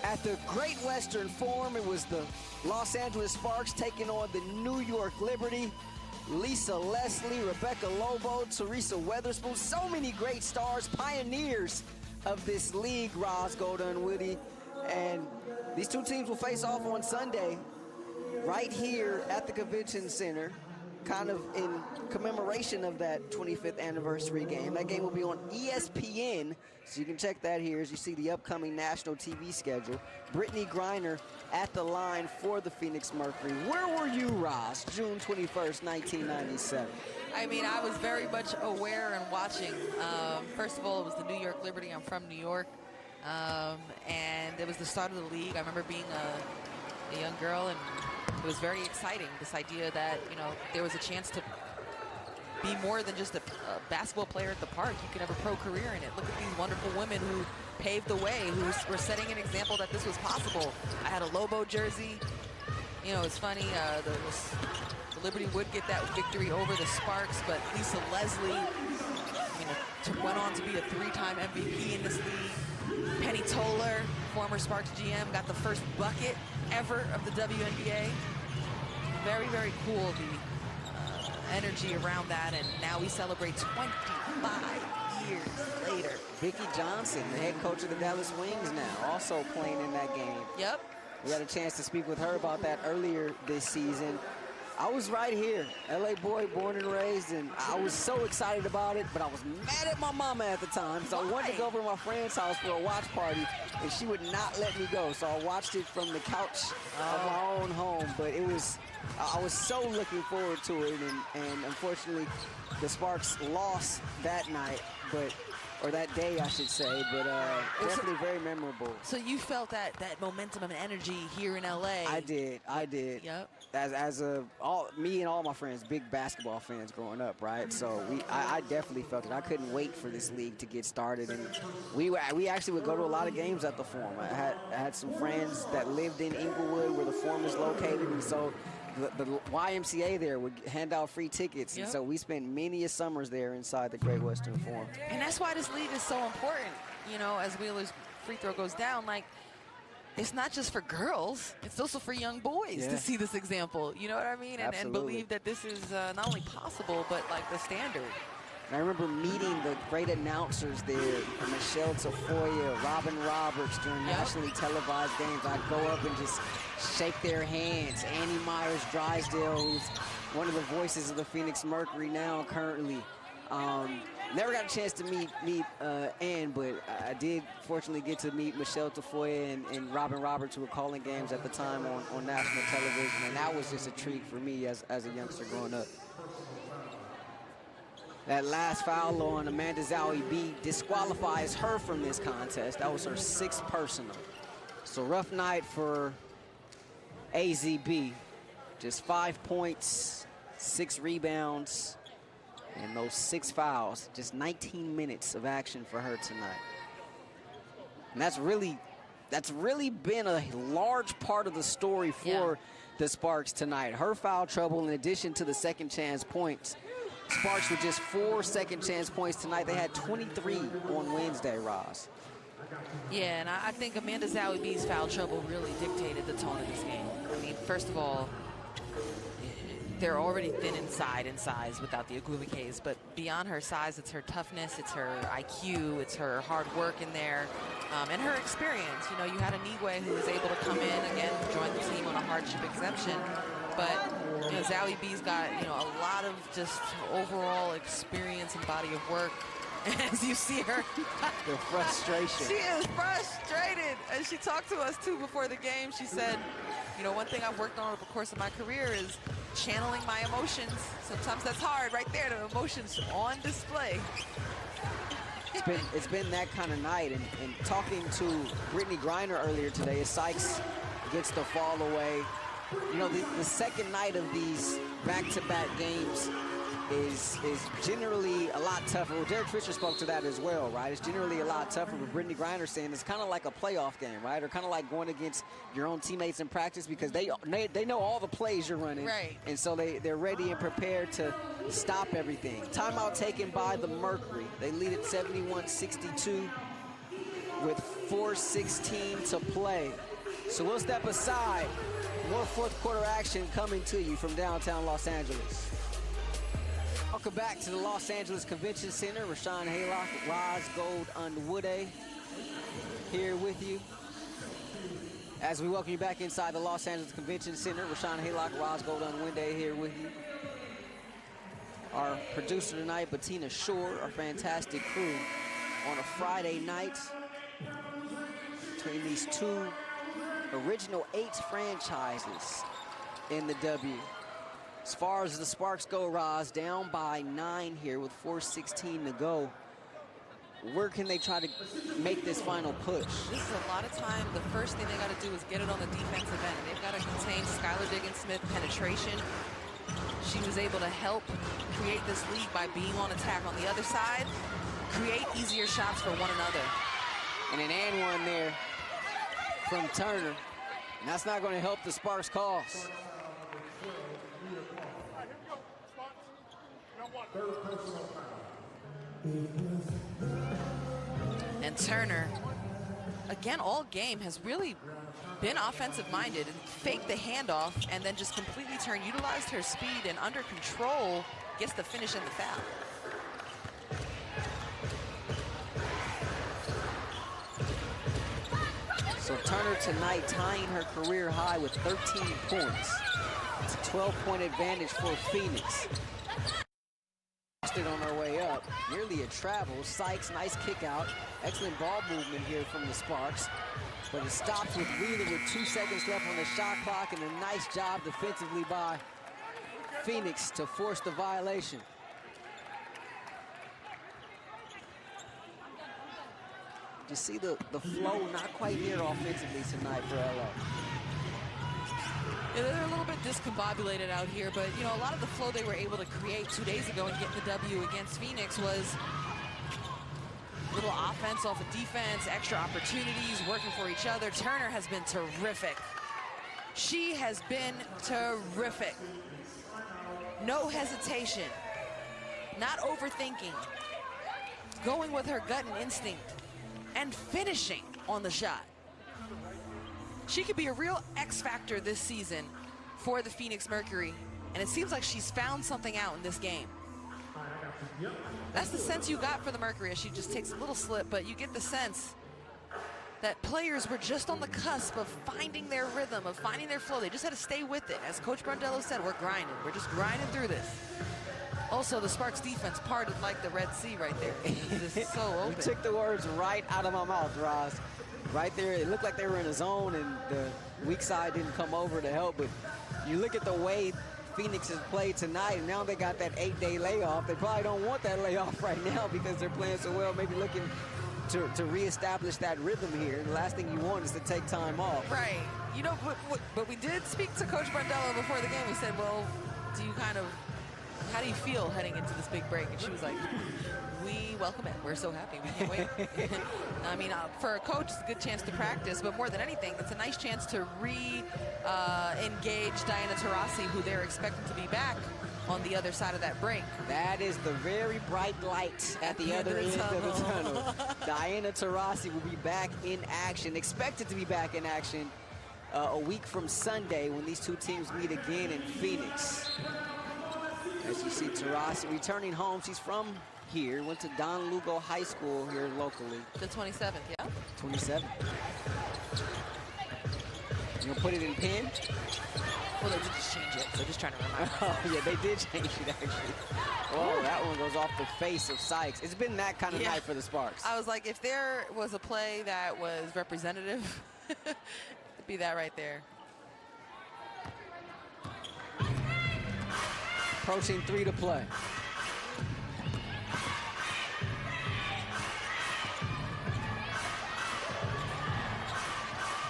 at the Great Western Forum? It was the Los Angeles Sparks taking on the New York Liberty. Lisa Leslie, Rebecca Lobo, Teresa Weatherspoon, so many great stars, pioneers of this league, Roz, Golda, and Woody. And these two teams will face off on Sunday right here at the Convention Center, kind of in commemoration of that 25th anniversary game. That game will be on ESPN, so you can check that here as you see the upcoming national TV schedule. Brittany Griner at the line for the Phoenix Mercury. Where were you, Roz, June 21st, 1997? I mean, I was very much aware and watching. First of all, it was the New York Liberty. I'm from New York. And it was the start of the league. I remember being a young girl, and it was very exciting, this idea that, you know, there was a chance to be more than just a basketball player at the park. You could have a pro career in it. Look at these wonderful women who paved the way, who were setting an example that this was possible. I had a Lobo jersey. You know, it's funny, the Liberty would get that victory over the Sparks, but Lisa Leslie, I mean, went on to be a 3-time MVP in this league. Penny Toller, former Sparks GM, got the first bucket ever of the WNBA. Very, very cool, the energy around that, and now we celebrate 25 years later. Vicki Johnson, the head coach of the Dallas Wings now, also playing in that game. Yep. We had a chance to speak with her about that earlier this season. I was right here, LA boy, born and raised, and I was so excited about it, but I was mad at my mama at the time, so I wanted to go over to my friend's house for a watch party, and she would not let me go, so I watched it from the couch of my own home, but it was, I was so looking forward to it, and unfortunately, the Sparks lost that night, or that day, I should say, but definitely very memorable. So you felt that momentum and energy here in LA? I did. Yep. As me and all my friends, big basketball fans growing up, right? So I definitely felt it. I couldn't wait for this league to get started, and we actually would go to a lot of games at the Forum. I had some friends that lived in Inglewood, where the Forum is located, and so the YMCA there would hand out free tickets, and so we spent many a summers there inside the Great Western Forum. And that's why this league is so important. You know, as Wheeler's free throw goes down, like, it's not just for girls, it's also for young boys to see this example. You know what I mean? And believe that this is not only possible, but like the standard. And I remember meeting the great announcers there, Michelle Tafoya, Robin Roberts, during nationally televised games. I'd go up and just shake their hands. Annie Myers-Drysdale, who's one of the voices of the Phoenix Mercury now currently. Never got a chance to meet Ann, but I did fortunately get to meet Michelle Tafoya and Robin Roberts, who were calling games at the time on national television, and that was just a treat for me as a youngster growing up. That last foul on Amanda Zowie B disqualifies her from this contest. That was her 6th personal. So rough night for AZB. Just 5 points, 6 rebounds, and those 6 fouls. Just 19 minutes of action for her tonight. And that's really been a large part of the story for the Sparks tonight. Her foul trouble, in addition to the second chance points. Sparks with just 4 second chance points tonight. They had 23 on Wednesday, Roz. Yeah, and I think Amanda Zowie B's foul trouble really dictated the tone of this game. I mean, first of all, they're already thin inside in size without the Aguilikes, but beyond her size, it's her toughness, it's her IQ, it's her hard work in there, and her experience. You know, you had Anigwe who was able to come in, again, join the team on a hardship exemption, but you know, Zowie B's got, you know, a lot of just overall experience and body of work. As you see her, the frustration. She is frustrated. And she talked to us too before the game. She said, you know, one thing I've worked on over the course of my career is channeling my emotions. Sometimes that's hard right there, the emotions on display. It's been that kind of night. And talking to Brittany Griner earlier today, as Sykes gets the fall away, you know, the second night of these back-to-back games is generally a lot tougher. Well, Derek Fisher spoke to that as well, right? It's generally a lot tougher, but Brittany Griner saying it's kind of like a playoff game, right? Or kind of like going against your own teammates in practice, because they know all the plays you're running. Right. And so they're ready and prepared to stop everything. Timeout taken by the Mercury. They lead at 71-62 with 4:16 to play. So we'll step aside. More fourth quarter action coming to you from downtown Los Angeles. Welcome back to the Los Angeles Convention Center. Rashawn Haylock, Roz Gold Unwoode here with you. As we welcome you back inside the Los Angeles Convention Center, Rashawn Haylock, Roz Gold Unwoode here with you. Our producer tonight, Bettina Shore, our fantastic crew on a Friday night between these two original 8 franchises in the W. As far as the Sparks go, Roz, down by 9 here with 4:16 to go. Where can they try to make this final push? This is a lot of time. The first thing they got to do is get it on the defensive end. They've got to contain Skylar Diggins-Smith penetration. She was able to help create this lead by being on attack on the other side, create easier shots for one another. And an and one there from Turner. And that's not going to help the Sparks' cause. And Turner, again, all game has really been offensive-minded and faked the handoff and then just completely utilized her speed and under control, gets the finish and the foul. So Turner tonight tying her career high with 13 points. It's a 12-point advantage for Phoenix. On her way up, nearly a travel. Sykes, nice kick out. Excellent ball movement here from the Sparks. But it stops with Wheeler with 2 seconds left on the shot clock, and a nice job defensively by Phoenix to force the violation. You see the flow not quite there offensively tonight for LA. Yeah, they're a little bit discombobulated out here, but you know, a lot of the flow they were able to create 2 days ago and get the W against Phoenix was a little offense off of defense, extra opportunities, working for each other. Turner has been terrific. She has been terrific. No hesitation, not overthinking, going with her gut and instinct, and finishing on the shot. She could be a real X factor this season for the Phoenix Mercury, and it seems like she's found something out in this game. That's the sense you got for the Mercury. She just takes a little slip, but you get the sense that players were just on the cusp of finding their rhythm, of finding their flow. They just had to stay with it. As Coach Brondello said, we're grinding. We're just grinding through this. Also, the Sparks defense parted like the Red Sea right there. This is so open. You took the words right out of my mouth, Roz. Right there, it looked like they were in a zone and the weak side didn't come over to help, but you look at the way Phoenix has played tonight, and now they got that 8-day layoff. They probably don't want that layoff right now because they're playing so well, maybe looking to reestablish that rhythm here. The last thing you want is to take time off. Right. You know, but we did speak to Coach Brondello before the game. We said, well, how do you feel heading into this big break? And she was like, we welcome it. We're so happy. We can't wait. I mean, for a coach, it's a good chance to practice, but more than anything, it's a nice chance to engage Diana Taurasi, who they're expecting to be back on the other side of that break. That is the very bright light at the other end of the tunnel. Diana Taurasi will be back in action, expected to be back in action a week from Sunday when these two teams meet again in Phoenix. As you see, Taurasi returning home. She's from here, went to Don Lugo High School here locally. The 27th, yeah? 27th. You gonna put it in pin? Well, they did just change it. They're just trying to remind us. Oh, yeah, they did change it, actually. Oh, that one goes off the face of Sykes. It's been that kind of night for the Sparks. I was like, if there was a play that was representative, it'd be that right there. Approaching 3 to play.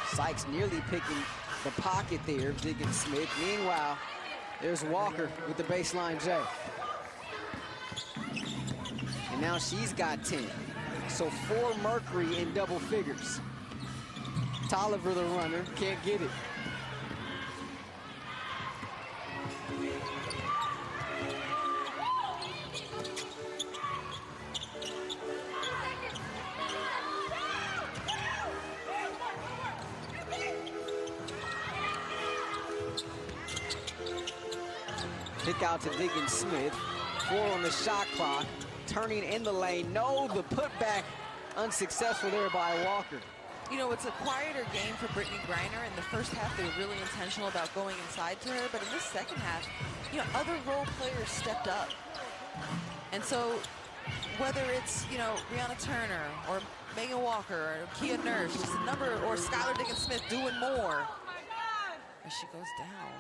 Sykes nearly picking the pocket there, Diggins Smith. Meanwhile, there's Walker with the baseline J. And now she's got 10. So 4 Mercury in double figures. Tolliver, the runner, can't get it. Kick out to Diggins Smith. 4 on the shot clock. Turning in the lane. No, the putback unsuccessful there by Walker. You know, it's a quieter game for Brittany Griner. In the first half, they were really intentional about going inside to her. But in this second half, you know, other role players stepped up. And so whether it's, you know, Brianna Turner or Megan Walker or Kia Nurse, just a number, or Skylar Diggins Smith doing more as she goes down.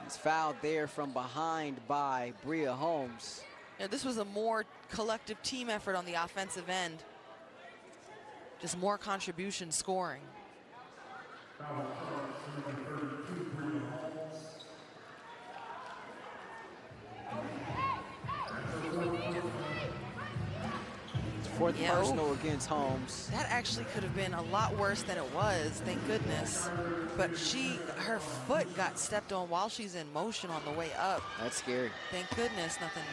She's fouled there from behind by Bria Holmes. Yeah, this was a more collective team effort on the offensive end. Just more contribution scoring. Fourth personal against Holmes. That actually could have been a lot worse than it was, thank goodness. But her foot got stepped on while she's in motion on the way up. That's scary. Thank goodness nothing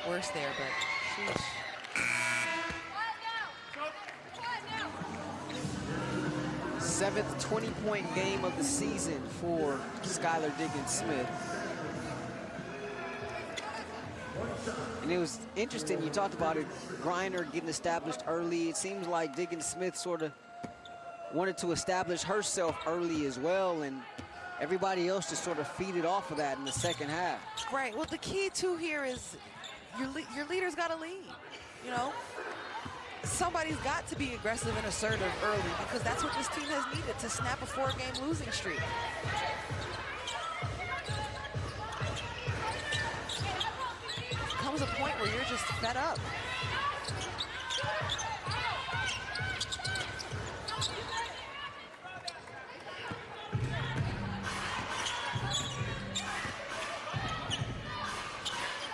worse there, but sheesh. 7th 20-point game of the season for Skylar Diggins-Smith. And it was interesting, you talked about it, Griner getting established early. It seems like Diggins-Smith sort of wanted to establish herself early as well, and everybody else just sort of feeded off of that in the second half. Right, well, the key too here is your leader's got to lead, you know? Somebody's got to be aggressive and assertive early, because that's what this team has needed to snap a 4-game losing streak. Comes a point where you're just fed up.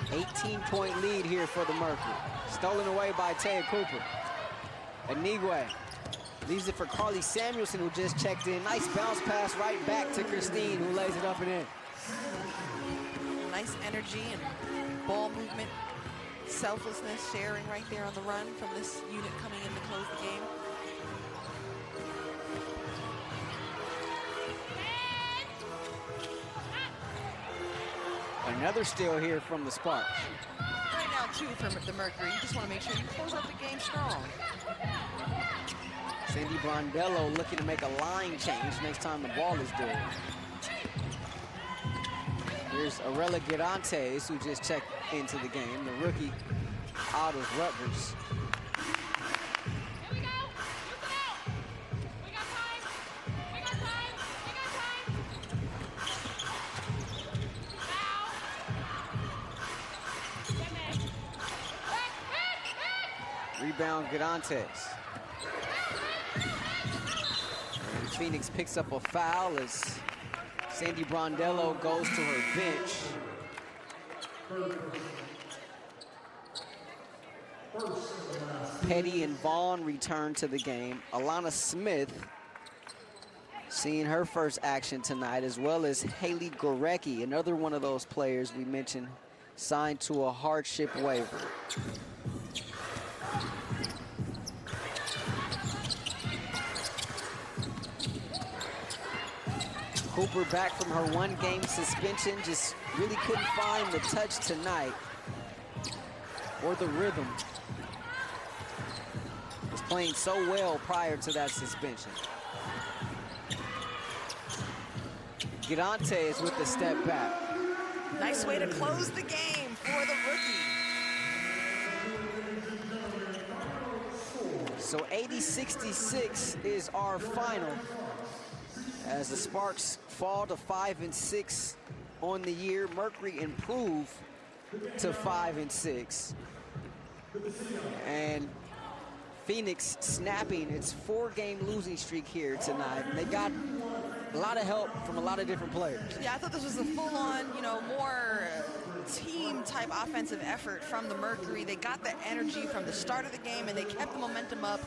$18-point lead here for the Mercury. Stolen away by Taya Cooper. Anigwe leaves it for Carly Samuelson, who just checked in. Nice bounce pass right back to Christine, who lays it up and in. Nice energy and ball movement, selflessness, sharing right there on the run from this unit coming in to close the game. Another steal here from the Sparks. Right now, too, from the Mercury, you just want to make sure you close out the game strong. Sandy Brondello looking to make a line change next time the ball is due. Here's Arella Girantes, who just checked into the game, the rookie out of Rutgers. Rebound Girantes. And Phoenix picks up a foul as Sandy Brondello goes to her bench. Petty and Vaughn return to the game. Alana Smith seeing her first action tonight, as well as Haley Gorecki, another one of those players we mentioned, signed to a hardship waiver. Cooper back from her 1-game suspension, just really couldn't find the touch tonight or the rhythm. Was playing so well prior to that suspension. Girantes with the step back. Nice way to close the game for the rookie. So 80-66 is our final, as the Sparks fall to 5-6 on the year. Mercury improve to 5-6. And Phoenix snapping its 4-game losing streak here tonight. And they got a lot of help from a lot of different players. Yeah, I thought this was a full-on, you know, more team-type offensive effort from the Mercury. They got the energy from the start of the game, and they kept the momentum up